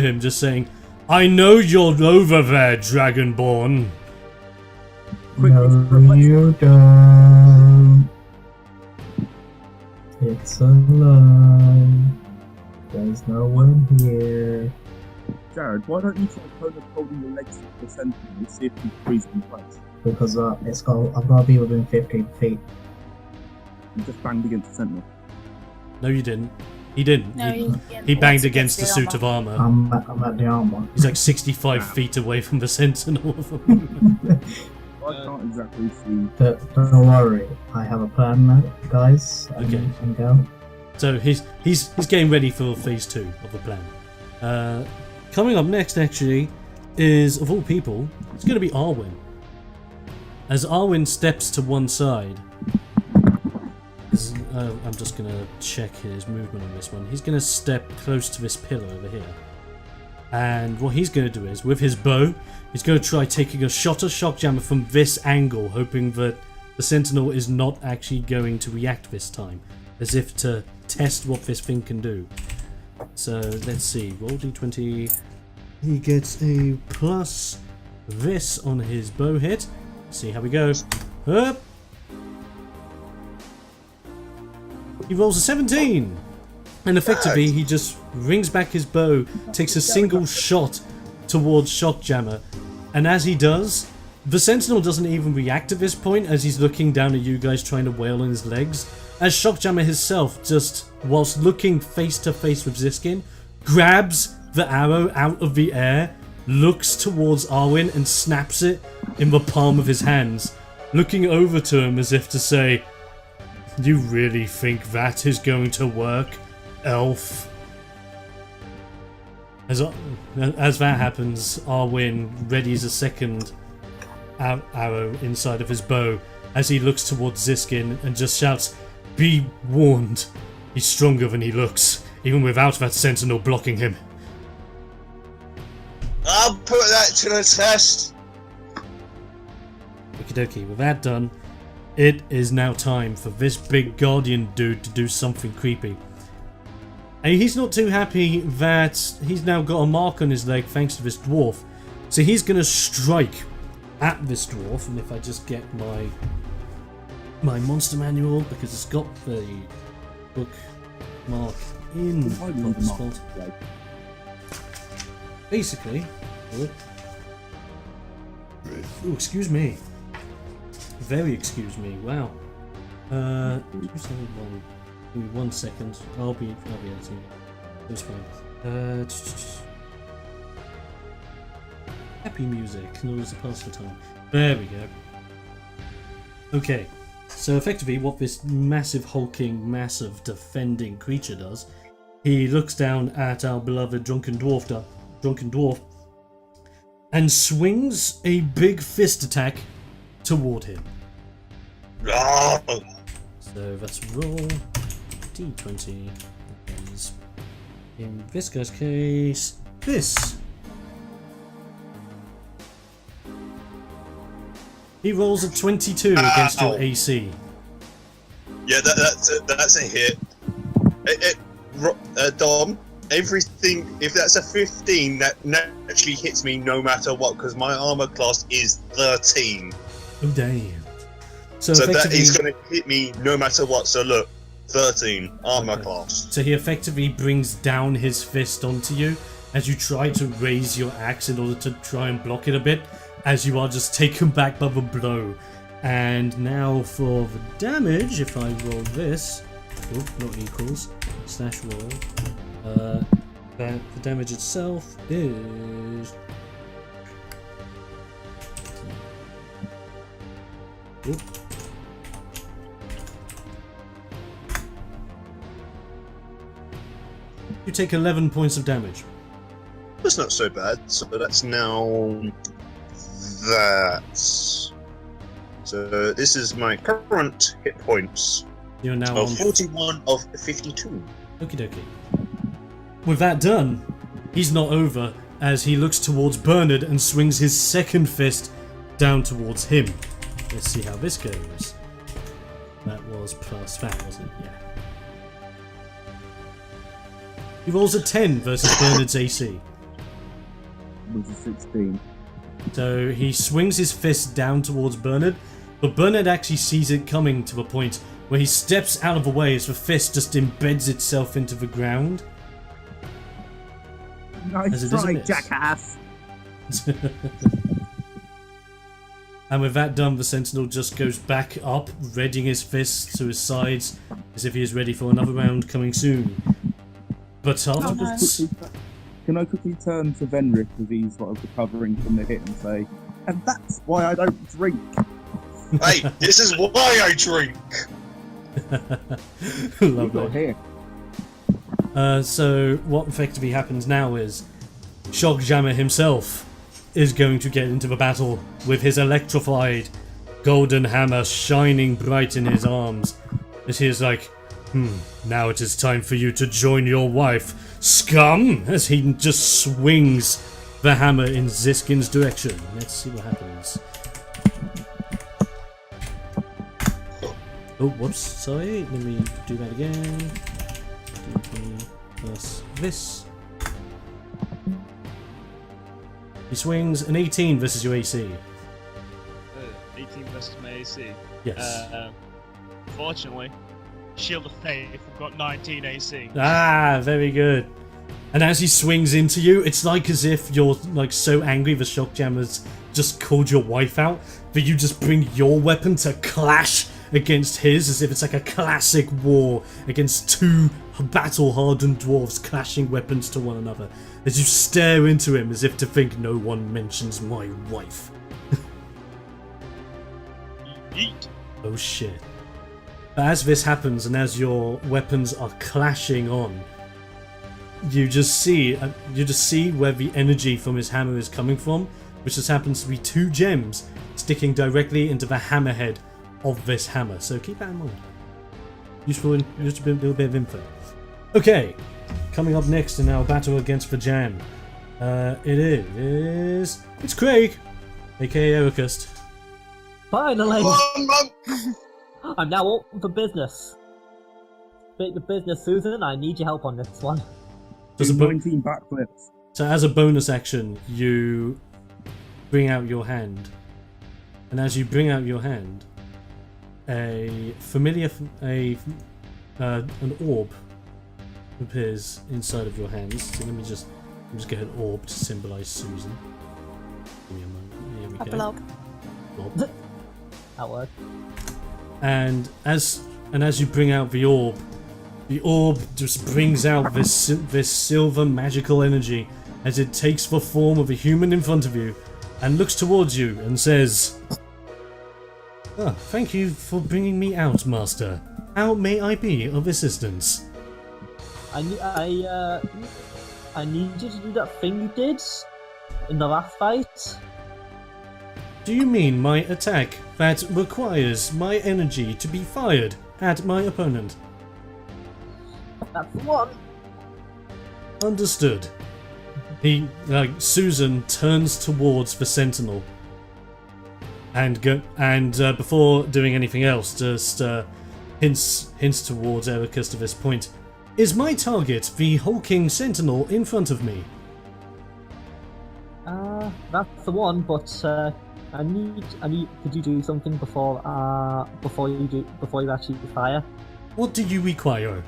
him just saying, "I know you're over there, Dragonborn." No, you don't. It's a lie. There's no one here. Jared, why don't you try holding the legs of the sentinel and see if you can freeze it in place? Because I've got to be within 15 feet. You just banged against the sentinel. No, you didn't. He didn't. No, He banged against the suit of armor. I'm at the armor. He's like 65 feet away from the Sentinel. I can't exactly see. Don't worry, I have a plan, guys. Okay. And go. So he's getting ready for phase 2 of the plan. Coming up next, actually, is, of all people, it's going to be Arwen. As Arwen steps to one side, I'm just going to check his movement on this one. He's going to step close to this pillar over here. And what he's going to do is, with his bow, he's going to try taking a shot at Shockjammer from this angle, hoping that the Sentinel is not actually going to react this time, as if to test what this thing can do. So let's see, roll d20. He gets a plus this on his bow hit. See how we go. Up. He rolls a 17, and effectively he just rings back his bow, takes a single shot towards Shockjammer, and as he does, the Sentinel doesn't even react at this point as he's looking down at you guys trying to wail on his legs, as Shockjammer himself, just whilst looking face to face with Ziskin, grabs the arrow out of the air, looks towards Arwen and snaps it in the palm of his hands, looking over to him as if to say, "You really think that is going to work, elf?" As that happens, Arwen readies a second arrow inside of his bow as he looks towards Ziskin and just shouts, "Be warned, he's stronger than he looks, even without that sentinel blocking him." I'll put that to the test. Okie dokie, with that done, it is now time for this big guardian dude to do something creepy. And he's not too happy that he's now got a mark on his leg thanks to this dwarf. So he's going to strike at this dwarf. And if I just get my monster manual, because it's got the bookmark in the spot. Basically, oh, excuse me. Very excuse me. Wow. 271. Give me 1 second. I'll be editing. That's fine. Happy music in order to pass the time. There we go. Okay. So effectively, what this massive hulking, massive defending creature does, he looks down at our beloved drunken dwarf, and swings a big fist attack toward him. Ah! So let's roll d20. That is, in this guy's case, this. He rolls a 22 against your AC. Yeah, that's a hit. Dom, everything, if that's a 15, that naturally hits me no matter what, because my armor class is 13. Oh damn. So that is going to hit me no matter what. So look, 13 armor class. So he effectively brings down his fist onto you as you try to raise your axe in order to try and block it a bit, as you are just taken back by the blow. And now for the damage, if I roll this, oh, not equals, slash roll, the damage itself is... Oop. You take 11 points of damage. That's not so bad. So that's now that. So this is my current hit points. You're now on 41 of 52. Okie dokie. With that done, he's not over as he looks towards Bernard and swings his second fist down towards him. Let's see how this goes. That was plus that, wasn't it? Yeah. He rolls a 10 versus Bernard's AC. Was a 16. So he swings his fist down towards Bernard, but Bernard actually sees it coming to a point where he steps out of the way as the fist just embeds itself into the ground. Nice try, jackass! And with that done, the sentinel just goes back up, readying his fists to his sides as if he is ready for another round coming soon. But afterwards... Can I quickly turn to Venric as he's sort of recovering from the hit and say, and that's why I don't drink. Hey, this is why I drink. Lovely. So what effectively happens now is Shockjammer himself is going to get into the battle with his electrified golden hammer shining bright in his arms as he is like, now it is time for you to join your wife, scum, as he just swings the hammer in Ziskin's direction. Let's see what happens. Oh, whoops, sorry, let me do that again. Plus this. He swings an 18 versus your AC. 18 versus my AC. Yes. Fortunately, Shield of Faith, I've got 19 AC. Ah, very good. And as he swings into you, it's like as if you're like so angry the Shockjammer's just called your wife out that you just bring your weapon to clash against his, as if it's like a classic war against two battle-hardened dwarves clashing weapons to one another, as you stare into him as if to think no one mentions my wife. Yeet. Oh shit. But as this happens and as your weapons are clashing on, you just see where the energy from his hammer is coming from, which just happens to be 2 gems sticking directly into the hammerhead of this hammer. So keep that in mind. Useful in just a little bit of info. Okay, coming up next in our battle against the jam, it's Craig, aka Ericust. Finally! I'm now open for business. bit of business, Susan. I need your help on this one. Does a Do 19 backflips. So as a bonus action, you bring out your hand, and as you bring out your hand, a familiar an orb appears inside of your hands. So let me just get an orb to symbolize Susan. Give me a moment. Here we A go. blob. That worked. And as you bring out the orb just brings out this silver magical energy as it takes the form of a human in front of you and looks towards you and says, "Ah, thank you for bringing me out, Master. How may I be of assistance?" I need you to do that thing you did in the last fight. Do you mean my attack that requires my energy to be fired at my opponent? That's the one. Understood. Susan turns towards the sentinel and before doing anything else, just hints towards Ericus to this point. Is my target the hulking sentinel in front of me? That's the one. But I need. Could you do something before you actually fire? What do you require?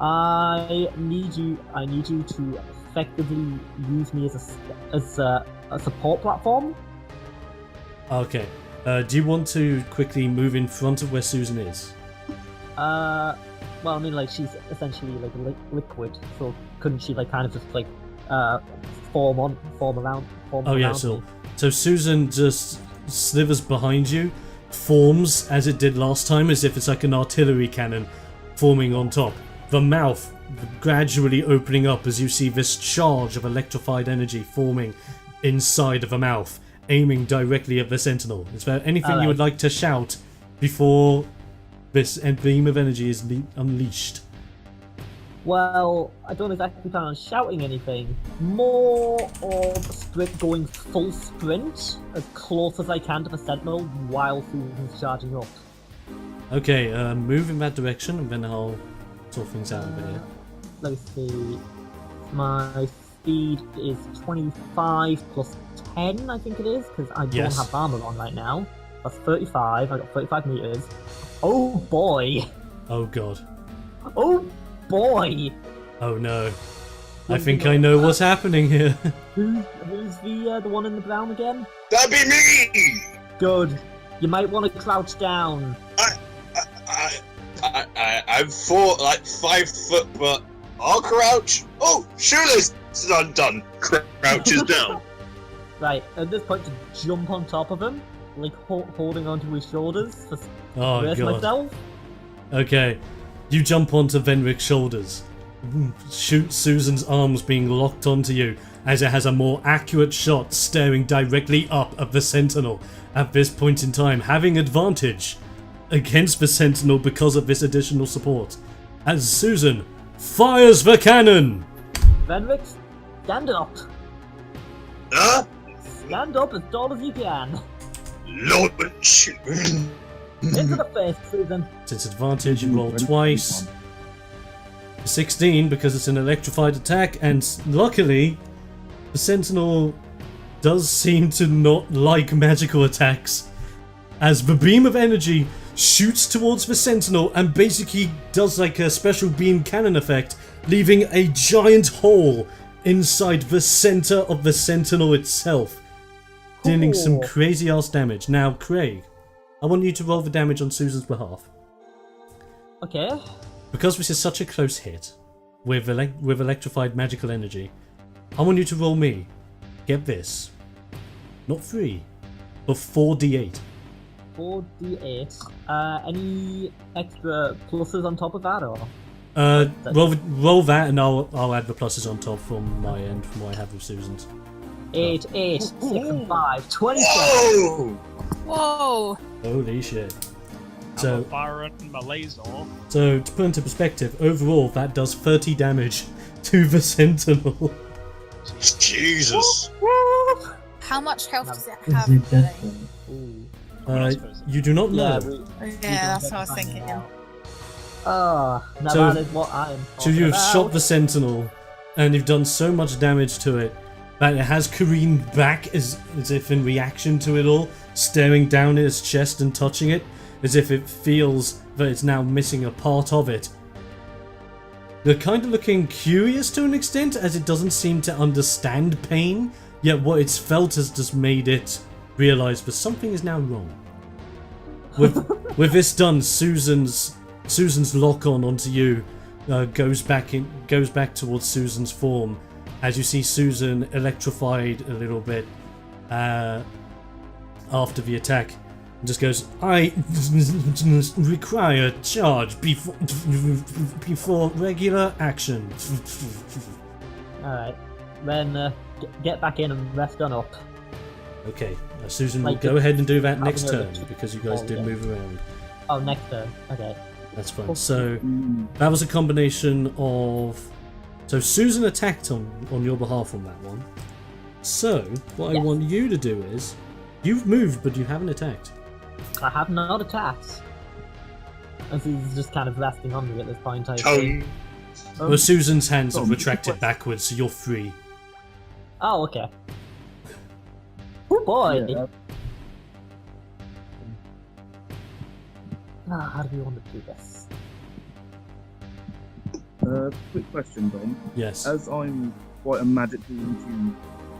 I need you to effectively use me as a support platform. Okay. Do you want to quickly move in front of where Susan is? Well, I mean, like, she's essentially like liquid, so couldn't she like kind of just like form around? Oh yeah, so Susan just slithers behind you, forms as it did last time, as if it's like an artillery cannon forming on top. The mouth gradually opening up as you see this charge of electrified energy forming inside of the mouth, aiming directly at the sentinel. Is there anything you would like to shout before this beam of energy is unleashed? Well, I don't exactly plan on shouting anything. More of going full sprint as close as I can to the sentinel while Susan's charging up. Okay, move in that direction and then I'll sort things out a bit here. Let me see. My speed is 25 plus 10, I think it is, because I don't have armor on right now. That's 35. I got 35 meters. Oh boy! Oh god. Oh boy! Oh no. I think I know what's happening here. Who's the one in the brown again? That'd be me! Good. You might want to crouch down. I'm 5 foot, but I'll crouch. Oh, shoelace is undone. Crouches down. Right, at this point to jump on top of him, like holding onto his shoulders to brace myself. Okay, you jump onto Venric's shoulders. Shoot Susan's arms being locked onto you as it has a more accurate shot staring directly up at the sentinel at this point in time, having advantage against the sentinel because of this additional support. As Susan fires the cannon! Venric, stand up. Stand up as tall as you can. Launch! Into the face, Susan. It's advantage, you roll twice. 16 because it's an electrified attack, and luckily the sentinel does seem to not like magical attacks, as the beam of energy shoots towards the sentinel and basically does like a special beam cannon effect, leaving a giant hole inside the center of the sentinel itself, dealing some crazy ass damage. Now Craig, I want you to roll the damage on Susan's behalf. Okay. Because this is such a close hit with electrified magical energy, I want you to roll me, get this, not 3, but 4d8. 4d8. Any extra pluses on top of that, or? Roll that, and I'll add the pluses on top from my end, from what I have with Susan's. 8, 6, and 5, 27. Whoa! Whoa! Holy shit! I'm firing my laser. So to put into perspective, overall that does 30 damage to the sentinel. Jesus! How much health does it Is have? it death? Ooh. You do not know. Yeah, Yeah, that's what I was thinking. Now So- that is what I am So talking you've about. shot the sentinel, and you've done so much damage to it that it has careened back as if in reaction to it all, staring down at its chest and touching it, as if it feels that it's now missing a part of it. They're kind of looking curious to an extent, as it doesn't seem to understand pain, yet what it's felt has just made it realise that something is now wrong. With this done, Susan's lock onto you goes back towards Susan's form, as you see Susan electrified a little bit after the attack, and just goes, "I require charge before regular action." Alright, then get back in and rest on up. Okay, Susan will Like go ahead and do that having next a turn little because you guys ball, did yeah. move around. Oh, next turn. Okay. That's fine. So that was a combination of. So Susan attacked on your behalf on that one. So what I Yes. want you to do is, you've moved but you haven't attacked. I have not attacked. As he's just kind of resting on me at this point, I Oh, think. Well, Susan's hands have Tom, retracted what- backwards, so you're free. Oh, okay. Oh boy! Yeah, How do we want to do this? quick question, Dom. Yes. As I'm quite a magically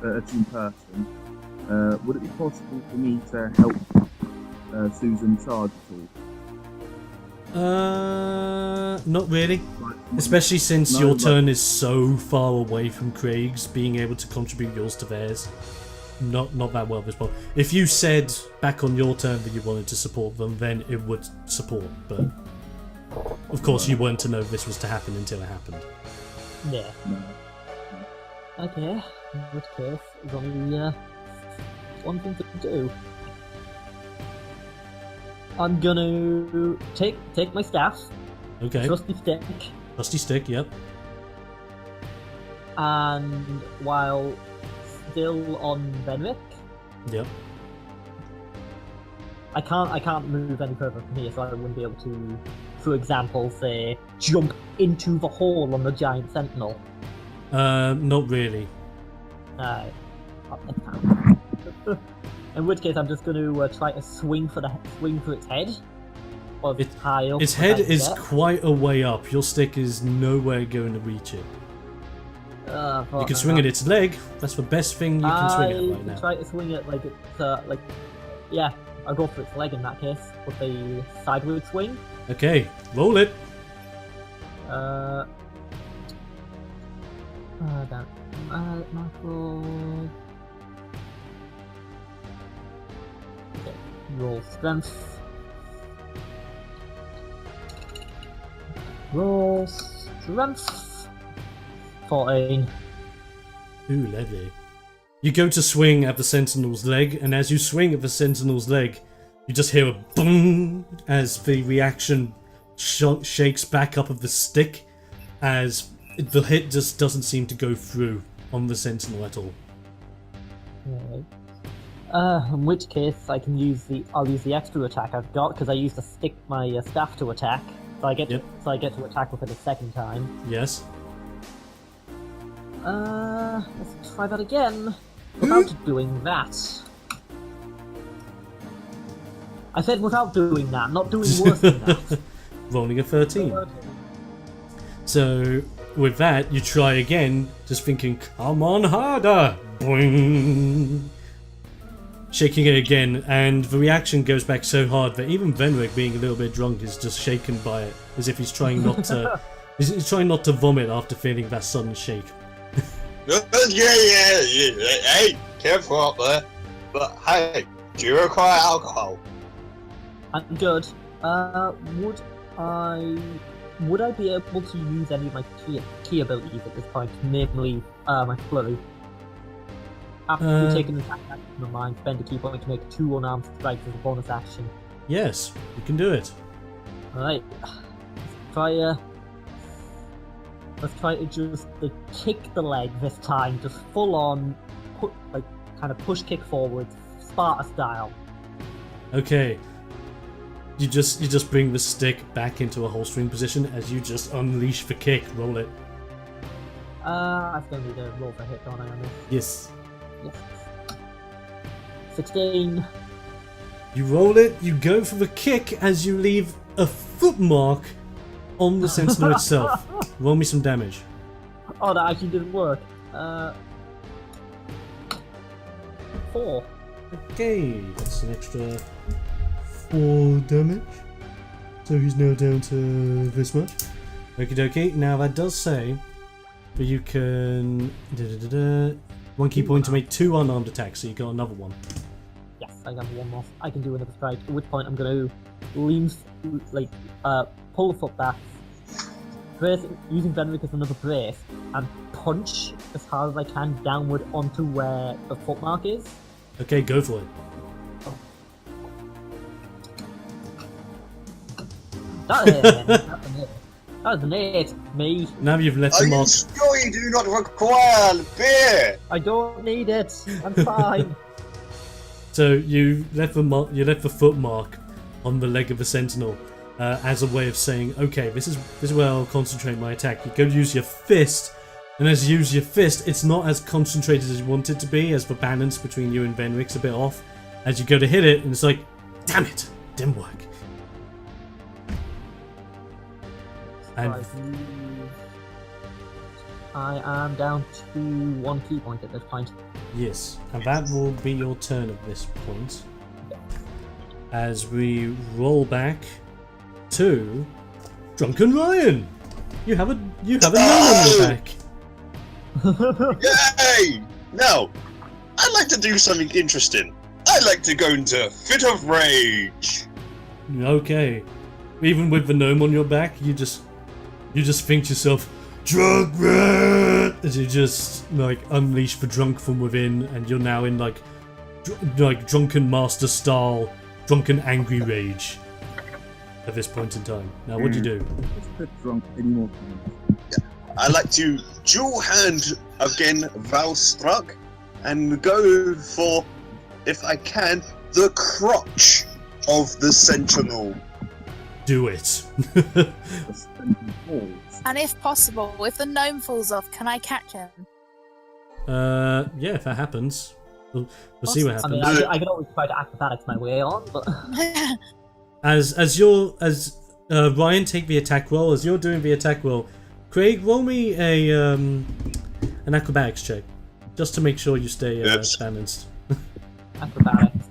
attuned person, would it be possible for me to help Susan charge at all? Not really. Like, Especially since No, your but- turn is so far away from Craig's, being able to contribute yours to theirs. Not that well this point. If you said back on your turn that you wanted to support them, then it would support. But of course, you weren't to know this was to happen until it happened. Yeah. No. Okay. In which case, there's only one thing to do. I'm gonna take my staff, Okay. trusty stick, Rusty stick. Yep. and while still on Venric, Yep. I can't move any further from here, so I wouldn't be able to, for example, say jump into the hole on the giant sentinel. Not really. In which case, I'm just going to try to swing for its head. Or It- high up. Its as head I is get. quite a way up. Your stick is nowhere going to reach it. You can swing at its leg. That's the best thing you can swing at right now. try to swing it like it's yeah. I'll go for its leg in that case with the sideways swing. Okay, roll it. That macro. Okay, roll strength. Roll strength. 14. Ooh, lovely. You go to swing at the sentinel's leg, and as you swing at the sentinel's leg, you just hear a boom as the reaction shakes back up of the stick, as the hit just doesn't seem to go through on the sentinel at all. Alright. In which case, I'll use the extra attack I've got because I used to stick my staff to attack, so I get to attack with it a second time. Yes. Let's try that again. Without doing that. I said without doing that, not doing worse than that. Rolling a 13. So, with that, you try again, just thinking, come on harder! Boing! Shaking it again, and the reaction goes back so hard that even Venric, being a little bit drunk, is just shaken by it, as if he's trying not to. He's trying not to vomit after feeling that sudden shake. yeah. Hey, careful up there. But hey, do you require alcohol? I'm good. Would I be able to use any of my key abilities at this point? Namely, my flurry. After taking an attack action of mine, spend a key point to make 2 unarmed strikes as a bonus action. Yes, you can do it. Alright. Let's try to just kick the leg this time, just full on, kind of push kick forward, Sparta style. Okay. You just bring the stick back into a holstering position as you just unleash the kick. Roll it. I still need a roll for hit, don't I, on this? Yes. Yes. 16. You roll it. You go for the kick as you leave a foot mark on the sentinel itself. Roll me some damage. Oh, that actually didn't work. 4. Okay, that's an extra 4 damage. So he's now down to this much. Okie dokie. Now that does say that you can 1 key point to make 2 unarmed attacks, so you got another one. Yes, I have one more. I can do another strike. At which point I'm going to lean, pull the foot back, brace, using Venric as another brace, and punch as hard as I can downward onto where the foot mark is. Okay, go for it. That is that is an 8. Me. Now you've left Are the you mark. sure you do not require beer? I don't need it. I'm fine. So you left the foot mark on the leg of the sentinel as a way of saying, okay, this is where I'll concentrate my attack. You go use your fist, and as you use your fist, it's not as concentrated as you want it to be, as the balance between you and Venric's a bit off. As you go to hit it, and it's like, damn it, didn't work. And I am down to 1 key point at this point. yes, and that will be your turn at this point. As we roll back to Drunken Ryan. You have a gnome on your back. Yay! Now, I'd like to do something interesting. I'd like to go into Fit of Rage. Okay. Even with the gnome on your back, you just think to yourself, drunk rat, as you just like unleash the drunk from within, and you're now in like drunken master style, drunken angry rage at this point in time. Now, what'd you do? Just get drunk anymore. I'd like to dual hand again Valstruck and go for, if I can, the crotch of the sentinel. Do it. And if possible, if the gnome falls off, can I catch him? Yeah, if that happens, we'll see what I happens. mean, I can always try to acrobatics my way on, but As Ryan take the attack roll, as you're doing the attack roll, Craig, roll me an acrobatics check, just to make sure you stay balanced. acrobatics.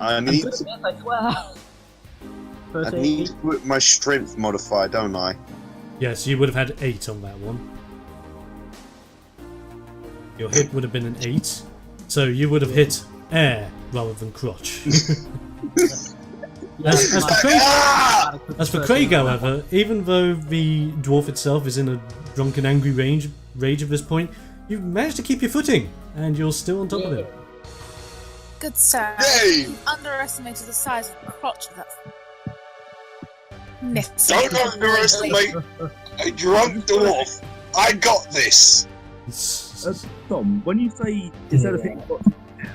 I I'm need good at this, I swear. I need to put my strength modifier, don't I? Yes, you would have had 8 on that one. Your hit would have been an 8, so you would have hit air rather than crotch. As for Craig, however, even though the dwarf itself is in a drunken angry rage at this point, you've managed to keep your footing, and you're still on top of it. Good sir. Yay! You've underestimated the size of the crotch of that nipple. Don't underestimate a drunk dwarf. I got this. Tom, when you say instead of hitting crotch,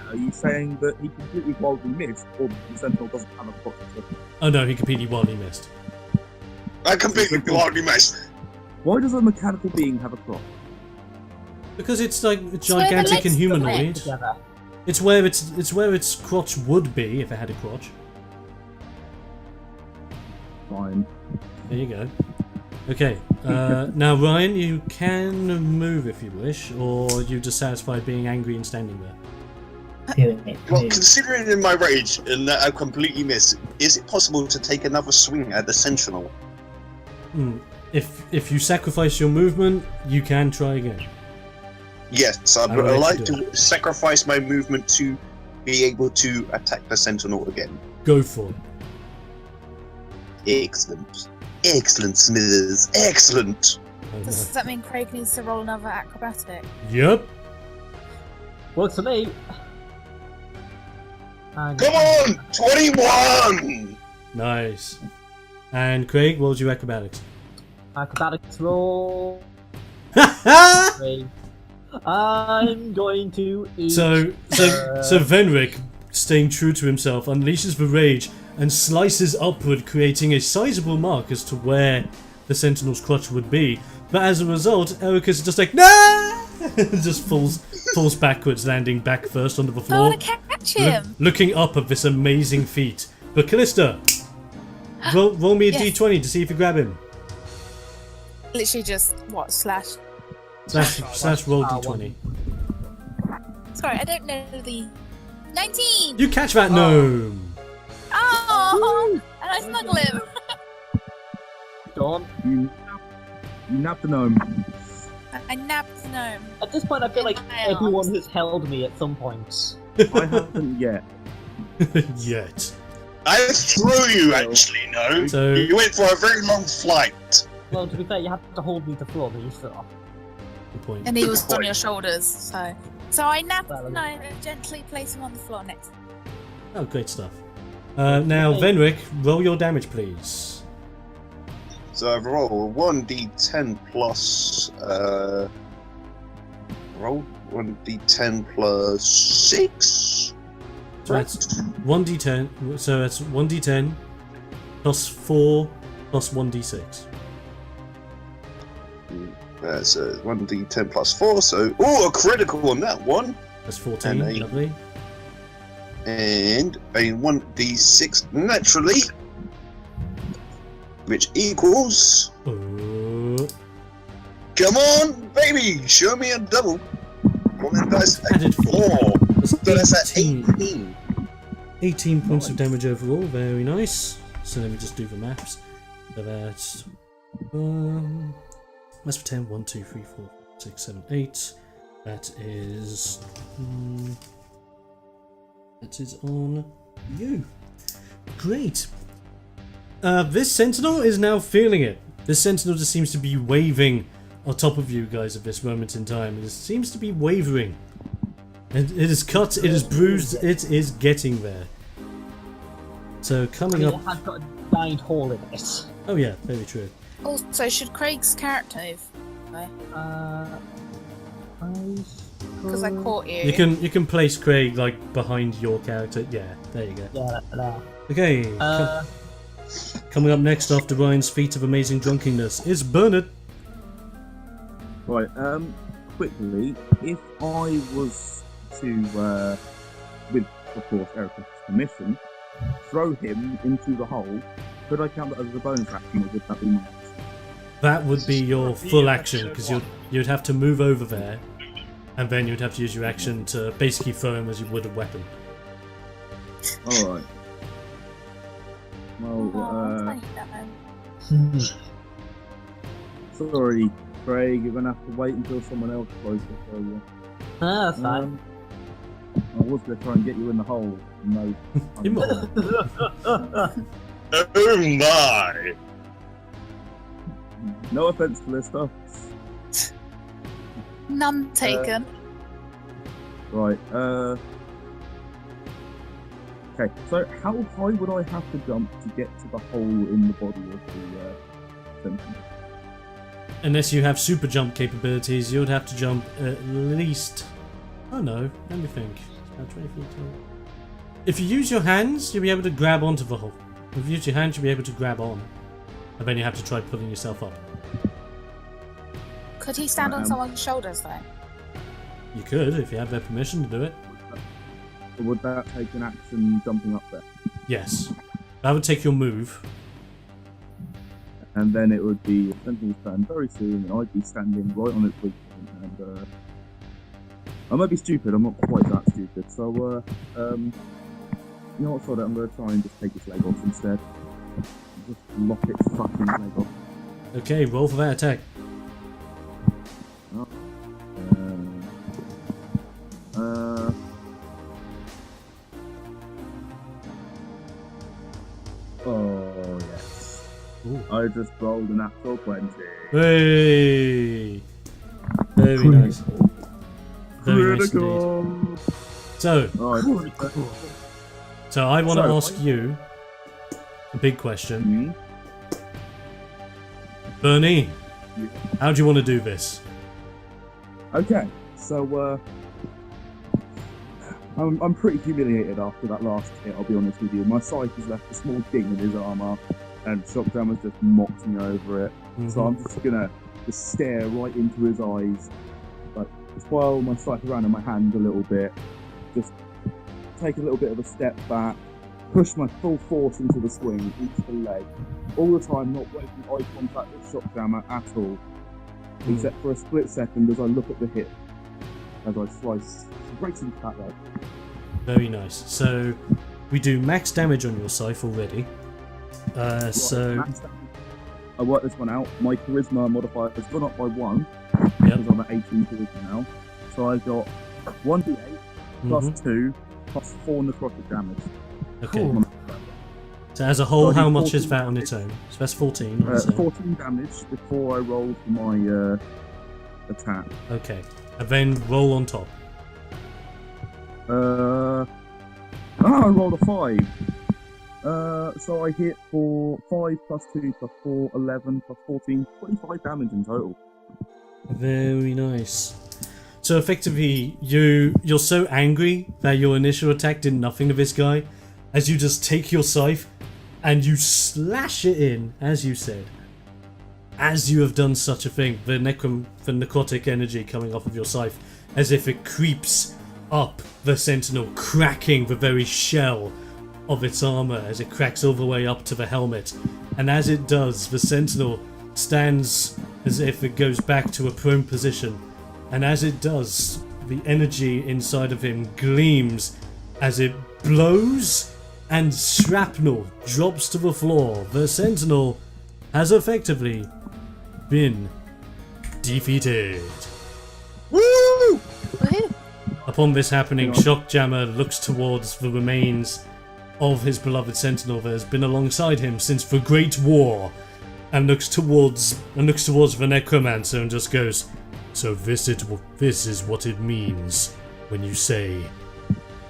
are you saying that he completely wildly missed, or the sentinel doesn't have a crotch? Oh no, he completely wildly missed. I completely wildly missed. Why does a mechanical being have a crotch? Because it's like where the gigantic legs and connect humanoid. Together. It's where its crotch would be if it had a crotch. Fine. There you go. Okay, now Ryan, you can move if you wish, or you're just satisfied being angry and standing there. Well, considering in my rage and that I completely missed, is it possible to take another swing at the sentinel? If you sacrifice your movement, you can try again. Yes, I'd I would like like to do to sacrifice my movement to be able to attack the sentinel again. Go for it. Excellent. Excellent, Smithers. Excellent. Does that mean Craig needs to roll another acrobatic? Yep. Works for me. And Come on! 21! Nice. And Craig, what was your acrobatics? acrobatics roll. I'm going to eat. So Venric staying true to himself, unleashes the rage and slices upward, creating a sizable mark as to where the Sentinel's crotch would be. But as a result, Ericus is just like, no! Just falls backwards, landing back first onto the I floor. want to catch him. Looking up at this amazing feat. But Callista, roll me a Yes. d20 to see if you grab him. Literally just what slash. Slash roll d20. Sorry, I don't know the 19. You catch that gnome. Oh, and I snuggle him. Dawn. You nabbed the gnome. I nabbed the gnome. At this point, I feel like My everyone arms. has held me at some point. I haven't yet. Yet. I threw you, actually, no. So- You went for a very long flight. Well, to be fair, you have to hold me to floor, but you still. Good point. And he was Good on your point. shoulders, so I nabbed Well, the gnome and gently place him on the floor next. Oh, great stuff. Now, Venric, roll your damage, please. So I roll 1d10 plus. Roll 1d10 plus 6. So that's 1d10. So that's 1d10 plus 4 plus 1d6. That's 1d10 plus 4. So, a critical on that one. That's 14. And a- Lovely. And a 1d6 naturally. Which equals. Oh, Come on, baby! Show me a double. Well, then that's added 4. 4. So that's at 18. 18. 18 points of damage overall. Very nice. So let me just do the maths. So that's. That's for 10. 1, 2, 3, 4, 6, 7, 8. That is. That is on you. Great. This Sentinel is now feeling it. This Sentinel just seems to be waving on top of you guys at this moment in time. It seems to be wavering. It is cut, it is bruised, it is getting there. So coming It up. has got a giant hole in it. Oh yeah, very true. Also, should Craig's character move? Because I caught you. You can place Craig like behind your character. Yeah, there you go. Yeah, there. Okay. Coming up next after Ryan's feat of amazing drunkenness is Bernard. Right, quickly, if I was to, with, of course, Eric's permission, throw him into the hole, could I count that as a bonus action, or would that be mine? That would be your full action, because you'd have to move over there, and then you'd have to use your action to basically throw him as you would a weapon. Alright. Well, I hate that gnome. sorry, Craig, you're gonna have to wait until someone else tries to throw you. That's fine. I was gonna try and get you in the hole. No. Oh my! No offense to this stuff. None taken. Right, okay, so how high would I have to jump to get to the hole in the body of the Sentinel? Unless you have super jump capabilities, you would have to jump at least. Oh no, let me think. About 20 feet tall. If you use your hands, you'll be able to grab onto the hole. If you use your hands, you'll be able to grab on. And then you have to try pulling yourself up. Could he stand on someone's shoulders though? You could, if you have their permission to do it. Would that take an action jumping up there? Yes. That would take your move. And then it would be Sentinel's turn very soon, and I'd be standing right on its weak point, and I might be stupid, I'm not quite that stupid, so you know what, sort of, I'm going to try and just take its leg off instead. Just lock its fucking leg off. Okay, roll for that attack. Oh, yes. Ooh. I just rolled an natural 20. Hey! Very nice. Very nice indeed. So, Right. so I want to So- ask you a big question. Hmm? Bernie, Yeah. how do you want to do this? Okay, so I'm pretty humiliated after that last hit, I'll be honest with you. My scythe has left a small ding in his armour, and Shockjammer's just mocked me over it. So I'm just gonna stare right into his eyes, like twirl my scythe around in my hand a little bit, just take a little bit of a step back, push my full force into the swing, into the leg, all the time not making eye contact with Shockjammer at all, except for a split second as I look at the hip, as I slice right into that leg. Very nice. So we do max damage on your scythe already. So I worked this one out. My charisma modifier has gone up by 1, yep. because I'm at 18 charisma now. So I've got 1d8 plus 2 plus 4 necrotic damage. Okay. Cool. So as a whole, So I how do much is 14 that on its own? So that's 14. 14 damage before I roll for my attack. Okay. And then roll on top. I rolled a 5. So I hit for 5 plus 2 plus 4, 11 plus 14, 25 damage in total. Very nice. So effectively, you're so angry that your initial attack did nothing to this guy, as you just take your scythe and you slash it in, as you said. As you have done such a thing, the necrotic energy coming off of your scythe, as if it creeps up the sentinel, cracking the very shell of its armor as it cracks all the way up to the helmet. And as it does, the sentinel stands as if it goes back to a prone position. And as it does, the energy inside of him gleams as it blows and shrapnel drops to the floor. The sentinel has effectively been defeated. Woo! Woohoo! Upon this happening, Shockjammer looks towards the remains of his beloved sentinel that has been alongside him since the Great War, and looks towards the necromancer and just goes, "So this is what it means when you say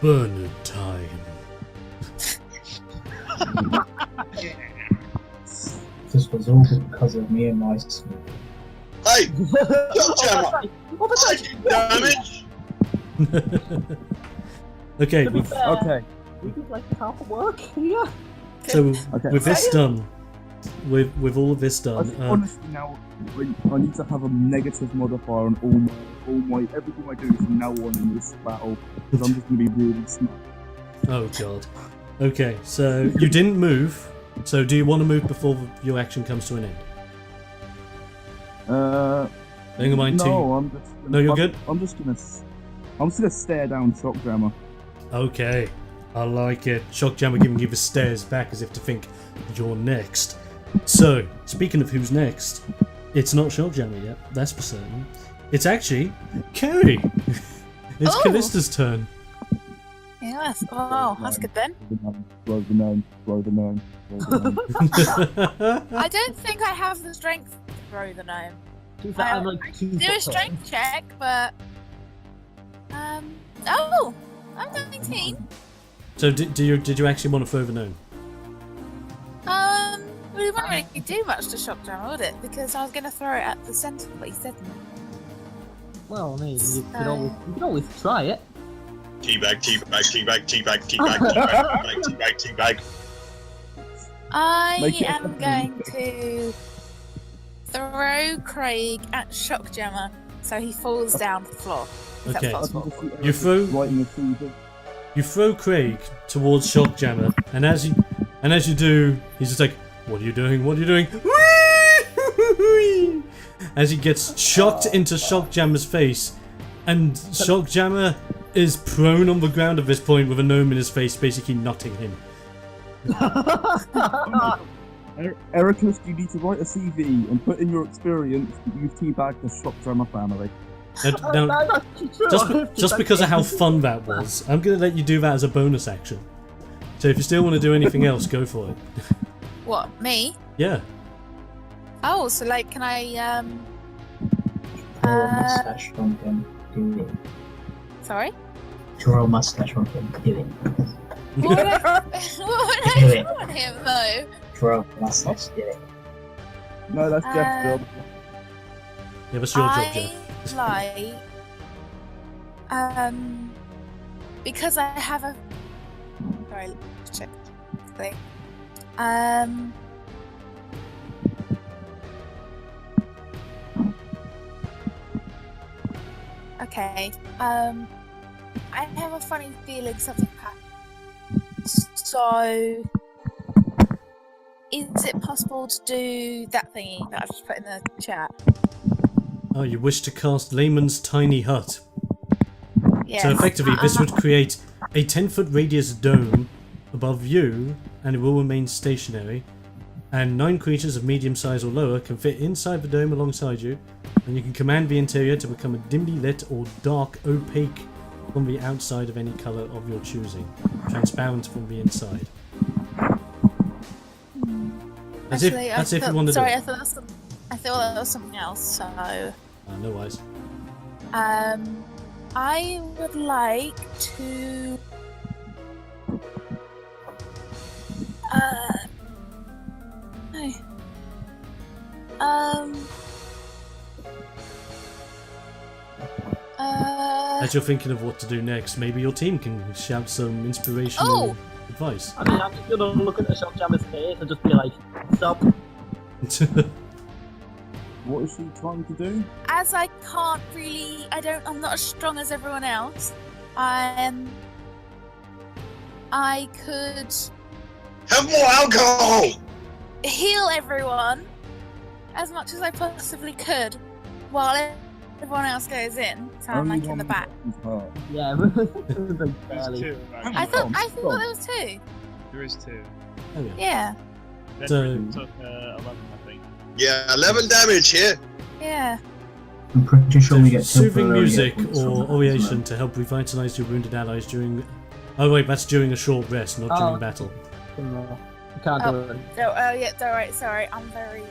Bernard time." This was all because of me and my smooth. Hey! Shockjammer! Taking damage! Okay, To be fair, Okay. we did like half the work here. so Okay. with this done, with all of this I done, think honestly now I need to have a negative modifier on all my everything I do from now on in this battle, because I'm just gonna be really smart. oh god. Okay, so you didn't move. So do you want to move before your action comes to an end? Bearing in mind no, I'm just. No, you're good? I'm just gonna stare down Shockjammer. Okay, I like it. Shockjammer giving you the stares back as if to think you're next. So, speaking of who's next, it's not Shockjammer yet, that's for certain. It's actually Kerry. It's Oh. Callista's turn. Yes. Oh, that's good then. Blow the gnome. I don't think I have the strength to throw the gnome. To be fair, I'm like I two can do a foot strength check, but oh, I'm 19. So did you actually want to throw the gnome? Well, it wouldn't really do much to Shockjammer, would it? Because I was going to throw it at the centre, but he said no. Well, I mean, you could always try it. Teabag, teabag, teabag, teabag, teabag, teabag, teabag, teabag. I Make it am going to throw Craig at Shockjammer so he falls down to the floor. Is Okay. that possible? You throw- writing a CV. You throw Craig towards Shockjammer, and as you do, he's just like, "What are you doing? What are you doing?" As he gets shocked into Shockjammer's face, and Shockjammer is prone on the ground at this point with a gnome in his face, basically nutting him. Ericus, you need to write a CV and put in your experience that you've teabagged the Shockjammer family. Now, That's actually true. just because of how fun that was, I'm going to let you do that as a bonus action. So if you still want to do anything else, go for it. What, me? Yeah. Oh, so like, can I, Draw a mustache from him. Do it. sorry? Draw a mustache from him. Do it. What would I do on him, though? Draw a mustache. Do it. No, that's Jeff's job. Yeah, what's your job, I Jeff? like, because I have a. Sorry, let's check quickly. Okay. I have a funny feeling something happened. So, is it possible to do that thingy that I've just put in the chat? Oh, you wish to cast Layman's Tiny Hut. Yes. So effectively, this would create a 10-foot radius dome above you, and it will remain stationary. And 9 creatures of medium size or lower can fit inside the dome alongside you, and you can command the interior to become a dimly lit or dark opaque from the outside of any colour of your choosing, transparent from the inside. That's Actually, if you want to do sorry, it. I thought that was something else. So, No worries. I would like to. As you're thinking of what to do next, maybe your team can shout some inspirational advice. I mean, I'm just gonna look at the Shockjammer's face and just be like, stop. What is she trying to do? As I can't really, I'm not as strong as everyone else. I could Have more alcohol! heal everyone as much as I possibly could, while everyone else goes in. So I'm like in the back. Yeah, There's barely. 2. Right? I thought there was 2. There is 2. Oh, yeah. Yeah, Then So- took 11, I think. Yeah, 11 damage here. yeah. I'm pretty sure we get Soothing temporary music hit points from or that as oration well. to help revitalise your wounded allies during. Oh wait, that's during a short rest, not during battle. I can't do it. Yeah, sorry, I'm very.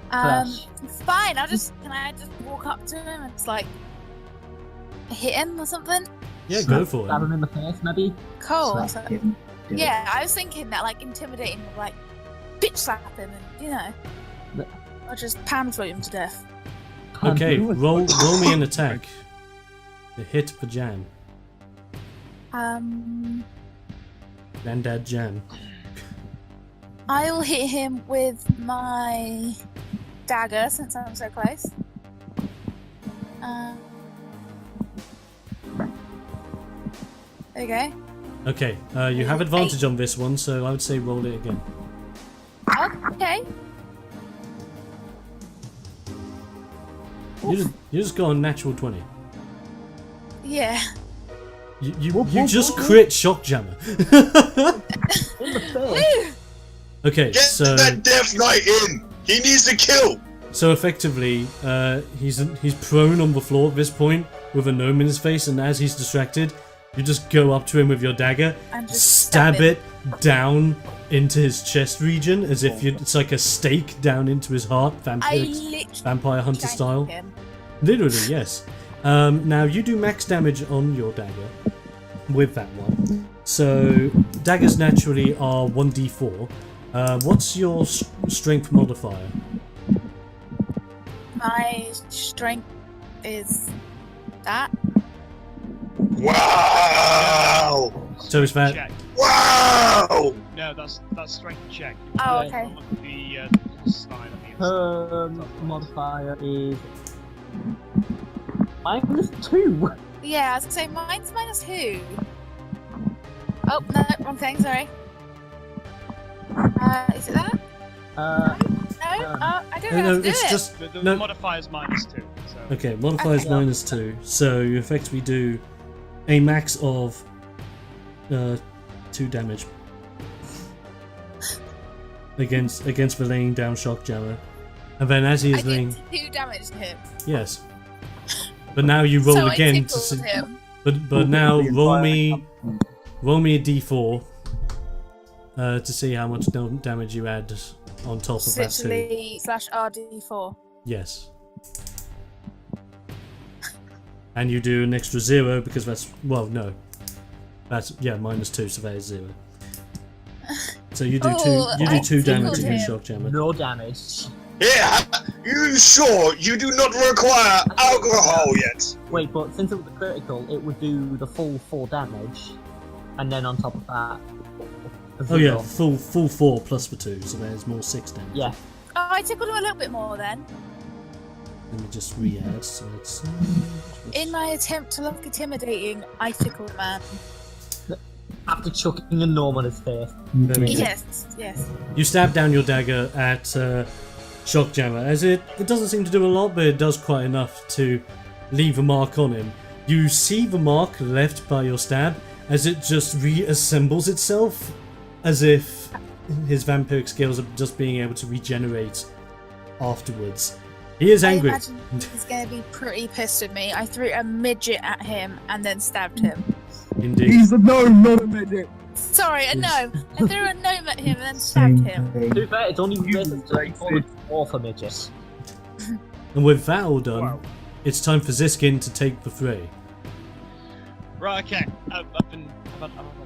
Flash. It's fine. Can I just walk up to him and just like hit him or something? Yeah, go for Stab it. him in the face, maybe. Cool. Slap him. Do it. Yeah, I was thinking that like intimidating, like bitch slap him, and or just pound float him to death. Okay, roll me an attack. The hit for Jam. Granddad Jam. I will hit him with my dagger since I'm so close. There you go. Okay, you have advantage on this one, so I would say roll it again. Okay. You just got a natural 20. Yeah. You just crit Shockjammer. In the face. Okay, Get so that Death Knight in! He needs to kill! so effectively, he's prone on the floor at this point with a gnome in his face, and as he's distracted, you just go up to him with your dagger, And just stab it down into his chest region as if it's like a stake down into his heart, vampire hunter Shank style. him. Literally, yes. Now you do max damage on your dagger with that one. So daggers naturally are 1d4. What's your strength modifier? My strength is that. Wow! So is that Check. Wow! No, that's strength check. Oh, You okay. look at the sign on the inside. Modifier is -2. Yeah, I was gonna say mine's -2. Oh no, wrong thing. Sorry. Is it that? No, I don't know how no, to do it's it. just The no. modifier's -2. So. Okay, modifiers Yeah. -2. So you effectively do a max of 2 damage against the laying down Shockjammer, and then as he I is laying, did 2 damage to him. yes. But now you roll so again I to tickled see. him. But now The roll entire me a d4 to see how much damage you add on top of that too. Literally /RD4. Yes. And you do an extra 0 because that's no. That's -2, so that is 0. So you do Oh, I two damage tickled against him. Shockjammer. No damage. Yeah, you sure you do not require alcohol yet? Wait, but since it was a critical, it would do the full 4 damage, and then on top of that. Oh yeah, full 4 plus for 2, so there's more 6 damage. Yeah. Oh, I tickled him a little bit more then. Let me just re-add, so it's... In my attempt to look intimidating, I tickled a man. After chucking a norm on his face. Very good. Yes. You stab down your dagger at Shockjammer, as it doesn't seem to do a lot, but it does quite enough to leave a mark on him. You see the mark left by your stab as it just reassembles itself, as if his vampiric skills are just being able to regenerate afterwards. He is angry. I imagine he's going to be pretty pissed at me. I threw a midget at him and then stabbed him. Indeed. He's a gnome, not a midget. Sorry, a gnome. I threw a gnome at him and then stabbed him. To be fair, it's only racist to call for midget. And with that all done, it's time for Ziskin to take the fray. Right, okay. I've had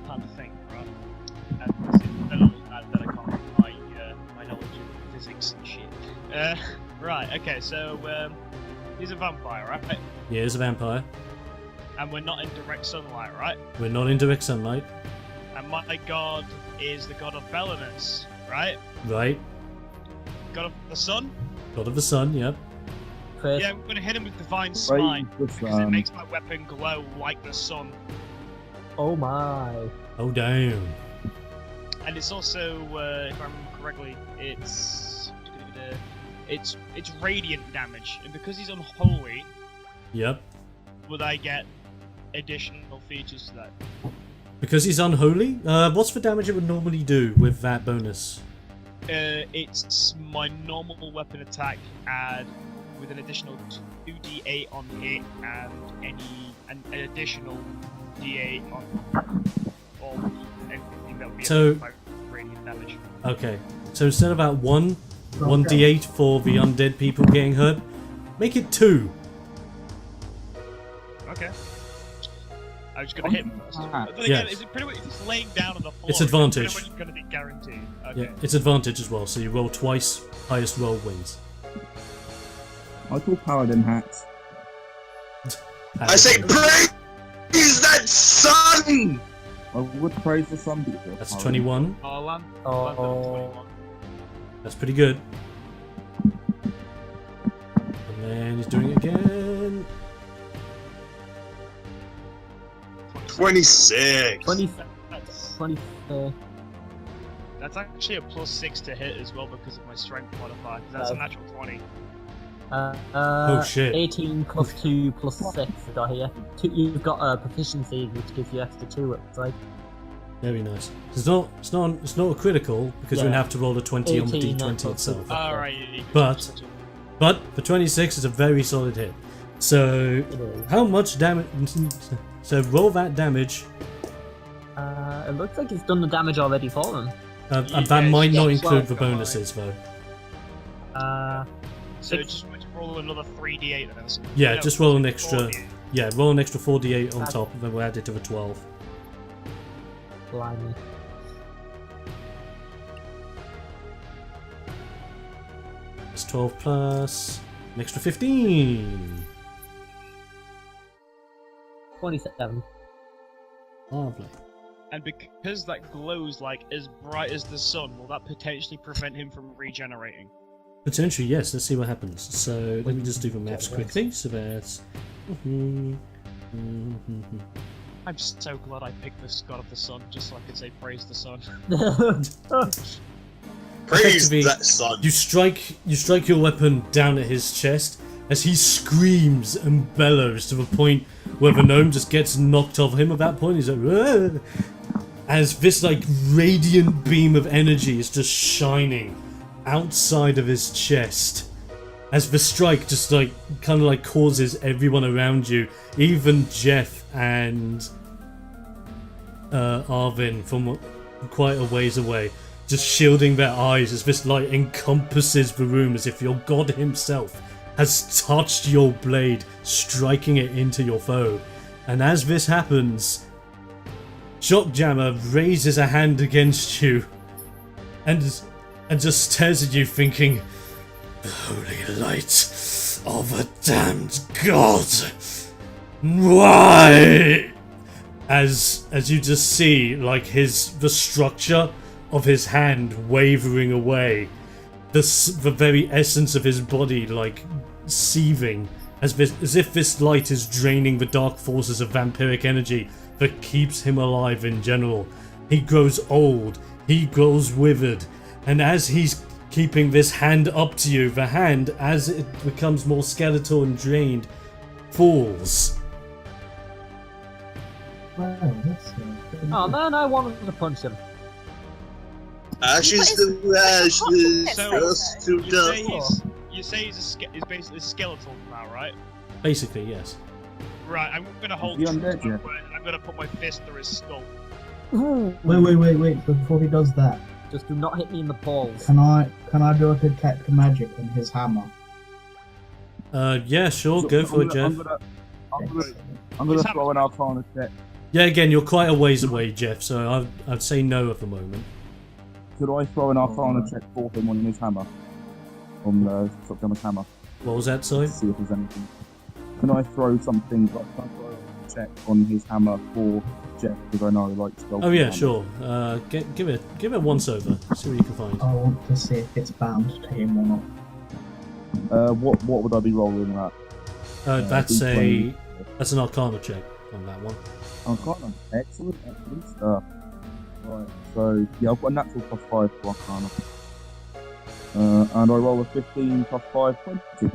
time to think, right? And this is a little bad that I can't remember my knowledge of physics and shit. Right, okay, so he's a vampire, right? He is a vampire. And we're not in direct sunlight, right? We're not in direct sunlight. And my god is the god of Belenus, right? Right. God of the sun? God of the sun, yep. Yeah, I'm gonna hit him with Divine Smite, because it makes my weapon glow like the sun. Oh my. Oh damn. And it's also, if I remember correctly, it's radiant damage, and because he's unholy, Yep. would I get additional features to that? Because he's unholy? What's the damage it would normally do with that bonus? It's my normal weapon attack add with an additional 2d8 on hit and an additional d8 on all anything that would be So- by radiant damage. Okay, so instead of about 1d8 for the undead people getting hurt, make it 2. Okay. I was gonna hit him first. But again, Yes. is it pretty much just laying down on the floor? It's advantage. It's pretty much gonna be guaranteed. Okay. Yeah, it's advantage as well, so you roll twice, highest roll wins. I call paladin hats. I say praise that sun! I would praise the sun. That's 21. Oh, land Oh. 21. That's pretty good. And then he's doing it again. 26! 20, That's 20, That's actually a +6 to hit as well because of my strength modifier. 'Cause that's a natural 20. Oh, shit. 18 plus 2 plus 6 I got here. You've got a proficiency which gives you extra 2 at the side. Very nice. It's not a critical because Yeah. we'd have to roll a 20 on the 18 d20 plus itself. six. Alright, But the 26 is a very solid hit. So It is. how much damage? So roll that damage. It looks like it's done the damage already for them. And that might not yeah, include the well, bonuses though. So just roll another 3d8 then. So Yeah, no, just roll an extra. 4d8. Yeah, roll an extra 4d8 on top, and then we'll add it to the 12. Blimey. It's 12 plus an extra 15. 27. Lovely. And because that glows like as bright as the sun, will that potentially prevent him from regenerating? Potentially, yes. Let's see what happens. So let me just do the maths quickly. So that's. I'm so glad I picked this god of the sun, just so I could say praise the sun. Praise Effectively, that sun! You strike your weapon down at his chest as he screams and bellows to the point where the gnome just gets knocked off him. At that point, he's like, "Whoa!" As this like radiant beam of energy is just shining outside of his chest. As the strike just like kind of like causes everyone around you, even Jeff and Arvin from quite a ways away, just shielding their eyes as this light encompasses the room as if your god himself has touched your blade, striking it into your foe. And as this happens, Shockjammer raises a hand against you and just stares at you thinking, The holy light of a damned god. Why? As you just see, like the structure of his hand wavering away, the very essence of his body like seething, as if this light is draining the dark forces of vampiric energy that keeps him alive in general. He grows old, he grows withered, and as he's keeping this hand up to you, the hand, as it becomes more skeletal and drained, falls. Wow, that's Oh man, I wanted to punch him. Ashes to ashes, dust to dust. You say he's basically skeletal now, right? Basically, yes. Right, I'm gonna hold You true undead to my yet? word, and I'm gonna put my fist through his skull. Wait. Before he does that, Just do not hit me in the balls. can I do a detect magic in his hammer? Yeah, sure, So go for it, Jeff. I'm gonna throw an Arcana check. Yeah, again, you're quite a ways away, Jeff, so I'd say no at the moment. Could I throw an Arcana check for him on his hammer? On Shockjammer's hammer? What was that, sorry? See if there's anything. Can I throw something, like, can I throw a check on his hammer for Jeff? Because I know he likes to. Oh yeah, sure. Give it a once over. See what you can find. I want to see if it's bound to him or not. What would I be rolling at? That's D20. that's an Arcana check on that one. Arcana. Excellent stuff. Right, so yeah, I've got a natural +5 for Arcana. And I roll a 15 +5, 20.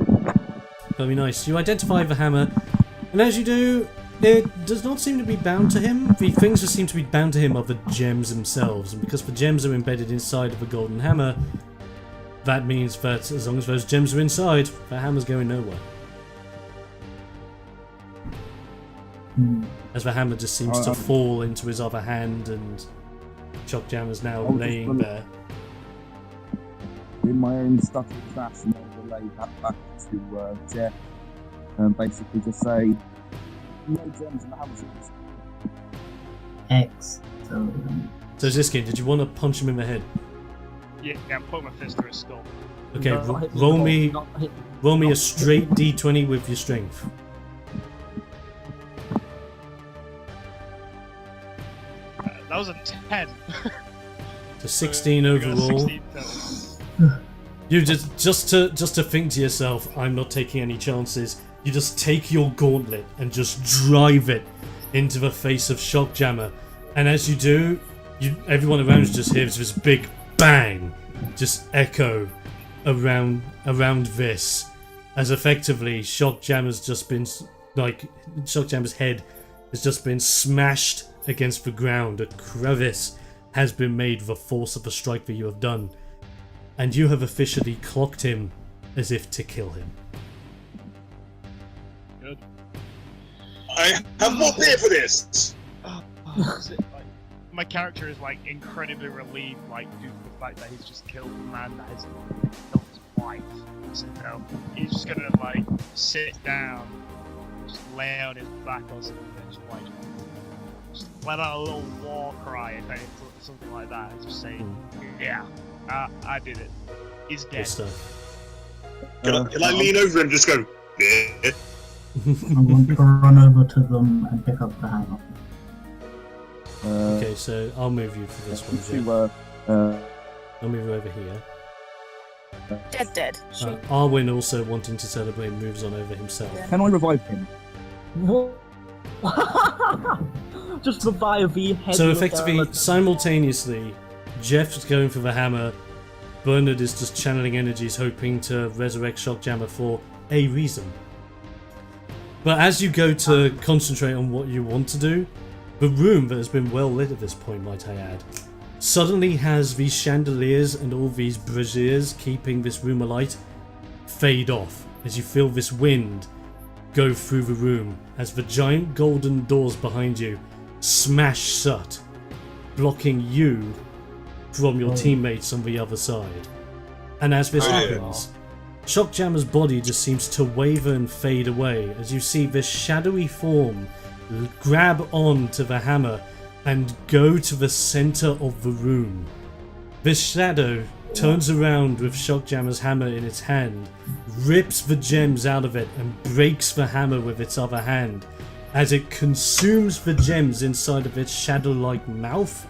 Very nice. You identify the hammer, and as you do, it does not seem to be bound to him. The things that seem to be bound to him are the gems themselves, and because the gems are embedded inside of the golden hammer, that means that as long as those gems are inside, the hammer's going nowhere. As the hammer just seems to fall into his other hand, and Shockjammer's now laying there. In my own stuffy fashion, I'll relay that back to Jeff and basically just say, no gems in the hammer. Excellent. So Ziskin, did you want to punch him in the head? Yeah, I'm putting my fist through his skull. Okay, Do not hit me roll in the me balls, not hit- roll me a not- straight d20 with your strength. That was a 10. So 16 I got a overall. 16 total. You just to think to yourself, I'm not taking any chances. You just take your gauntlet and just drive it into the face of Shockjammer, and as you do, everyone around you just hears this big bang, just echo around this, as effectively Shockjammer's head has just been smashed against the ground. A crevice has been made with the force of the strike that you have done, and you have officially clocked him as if to kill him. Good. I have more beer for this. Is it, like, my character is like incredibly relieved, like due to the fact that he's just killed a man that has killed his wife. So he's just gonna like sit down, just lay on his back or something, and just like just let out a little war cry if anything, something like that, and just say, "Yeah, I did it. He's dead." Good stuff. Can I lean over and just go, yeah? I want to run over to them and pick up the hammer. Okay, so I'll move you for this one, Jeff. I'll move you over here. Dead. Sure. Arwen, also wanting to celebrate, moves on over himself. Yeah. Can I revive him? Just revive the head. So of the effectively, skeleton. simultaneously, Jeff's going for the hammer, Bernard is just channeling energies, hoping to resurrect Shockjammer for a reason. But as you go to concentrate on what you want to do, the room that has been well lit at this point, might I add, suddenly has these chandeliers and all these braziers keeping this room alight fade off as you feel this wind go through the room as the giant golden doors behind you smash shut, blocking you from your teammates on the other side. And as this happens, Shockjammer's body just seems to waver and fade away as you see this shadowy form grab on to the hammer and go to the center of the room. This shadow turns around with Shockjammer's hammer in its hand, rips the gems out of it and breaks the hammer with its other hand as it consumes the gems inside of its shadow-like mouth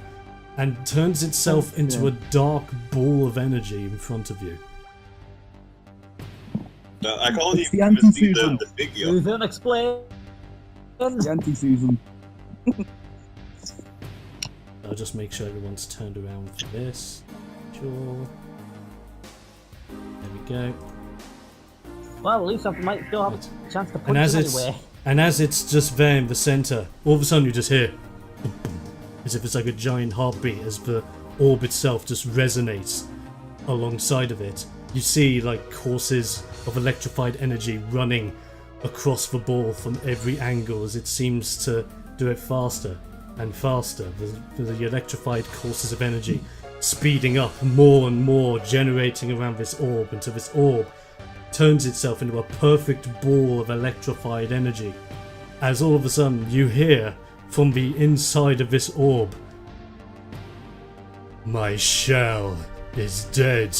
and turns itself into a dark ball of energy in front of you. I can't It's the even see anti-Susan. the figure. Susan, explain. The anti-Susan. I'll just make sure everyone's turned around for this. Sure. There we go. Well, at least I might still have a chance to punch him anyway. And as it's just there in the centre, all of a sudden you just hear boom, boom, as if it's like a giant heartbeat as the orb itself just resonates alongside of it. You see like courses of electrified energy running across the ball from every angle as it seems to do it faster and faster. The electrified courses of energy speeding up more and more, generating around this orb until this orb turns itself into a perfect ball of electrified energy. As all of a sudden you hear from the inside of this orb, "My shell is dead.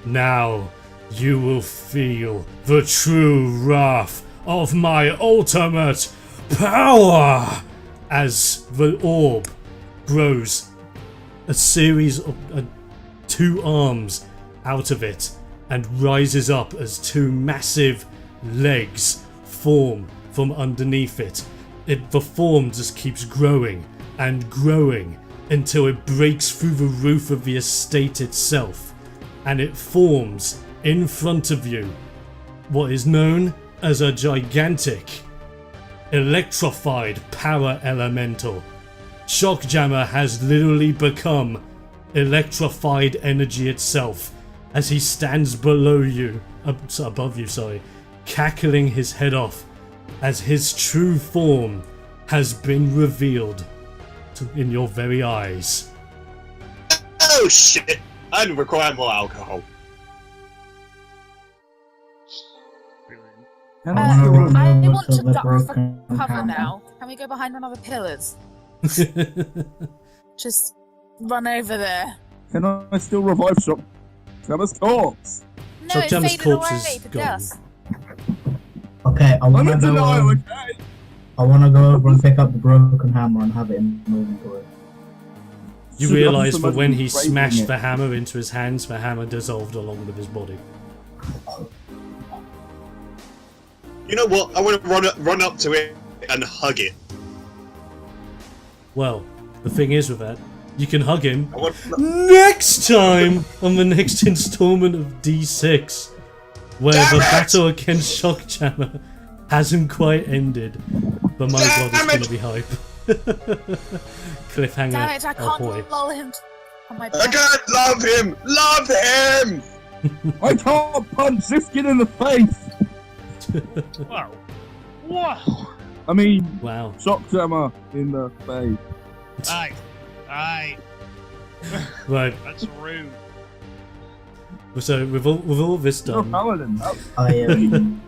Now you will feel the true wrath of my ultimate power!" As the orb grows a series of 2 arms out of it and rises up as 2 massive legs form from underneath it. The form just keeps growing and growing until it breaks through the roof of the estate itself, and it forms in front of you what is known as a gigantic electrified power elemental. Shockjammer has literally become electrified energy itself as he stands below you, above you, sorry, cackling his head off as his true form has been revealed in your very eyes. Oh shit! I require more alcohol. Can I wanna run I over want to to the duck for broken cover hammer. now. Can we go behind one of the pillars? Just run over there. I still revive Shockjammer's corpse? No, it Shockjammer's faded corpse away is to gone. dust. Okay, I I'm wanna in go. denial, okay? I wanna go over and pick up the broken hammer and have it in the inventory. You So realise that's that when he somebody smashed breaking the hammer into his hands, the hammer dissolved along with his body. You know what? I want to run up to it and hug it. Well, the thing is with that, you can hug him I want. next time on the next installment of D6, where Damn the it! battle against Shockjammer hasn't quite ended. But my god, it's Damn gonna it! be hype. Cliffhanger. Damn it, I can't ahoy. lull him on my I back. can't love him. Love him. I can't punch this kid in the face! Wow. Wow. I mean, Wow. Shockjammer in the face. Aye. Right. That's rude. So with all this You're a done, paladin.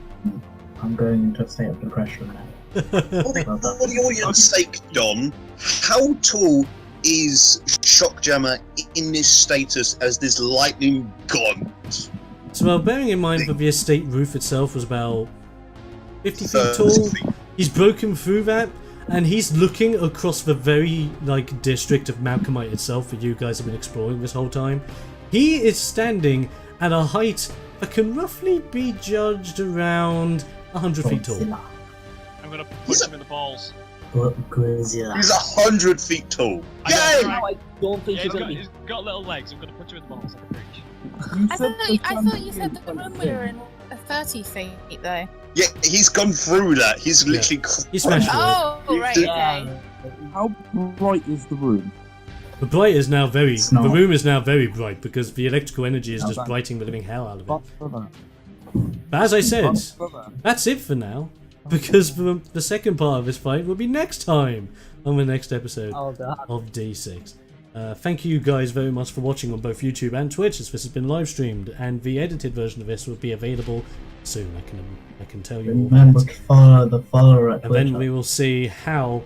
I'm going into a state of depression now. For the audience's sake, Don, how tall is Shockjammer in this status as this lightning god? so well, bearing in mind that the estate roof itself was about 50 feet 30 tall, feet. he's broken through that, and he's looking across the very district of Malcomite itself that you guys have been exploring this whole time. He is standing at a height that can roughly be judged around 100 feet tall. Godzilla. I'm gonna punch him in the balls. Godzilla. He's 100 feet tall. I got Yay! it. No, I don't think Yeah, you're gonna be. he's got little legs. I'm gonna punch him in the balls like a bridge. I thought you said the room we were in 30 feet though. Yeah, he's gone through that. He's literally. He smashed through it. Oh, right, okay. How bright is the room? The bright is now very. It's not. The room is now very bright because the electrical energy is No, just that- brightening the living hell out of it. But for that. But as I said, For that. that's it for now. Because the second part of this fight will be next time on the next episode Oh god. of D6. Thank you guys very much for watching on both YouTube and Twitch, as this has been live streamed, and the edited version of this will be available soon. I can tell you all Remember that. to follow the follower at And then Twitch. we will see how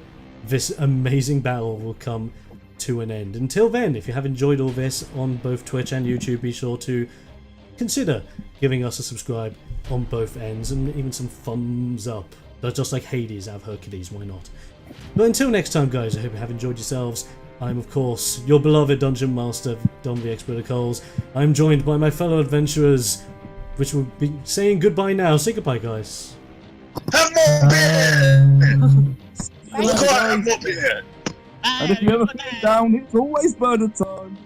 this amazing battle will come to an end. Until then, if you have enjoyed all this on both Twitch and YouTube, be sure to consider giving us a subscribe on both ends and even some thumbs up. But just like Hades out of Hercules, why not? But until next time, guys, I hope you have enjoyed yourselves. I'm, of course, your beloved Dungeon Master, TheXploder Coles. I'm joined by my fellow adventurers, which will be saying goodbye now. Say goodbye, guys. Have more beer! Look, have more beer! And if you ever fall down, it's always burner time.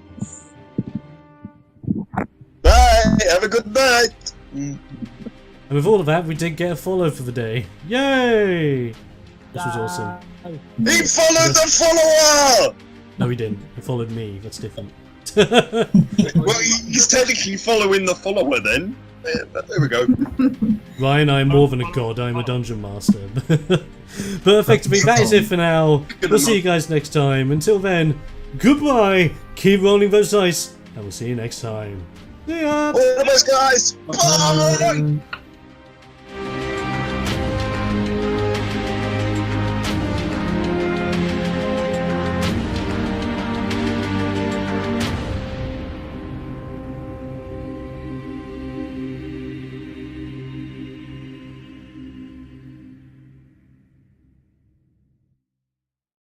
Bye! Have a good night! And with all of that, we did get a follow for the day. Yay! This was awesome. He followed the follower! No, he didn't. He followed me. That's different. Well, he's technically following the follower then. There we go. Ryan, I'm more than a god. I'm a dungeon master. But effectively, that is it for now. We'll see you guys next time. Until then, goodbye. Keep rolling those dice, and we'll see you next time. See ya. All the best, guys. Bye.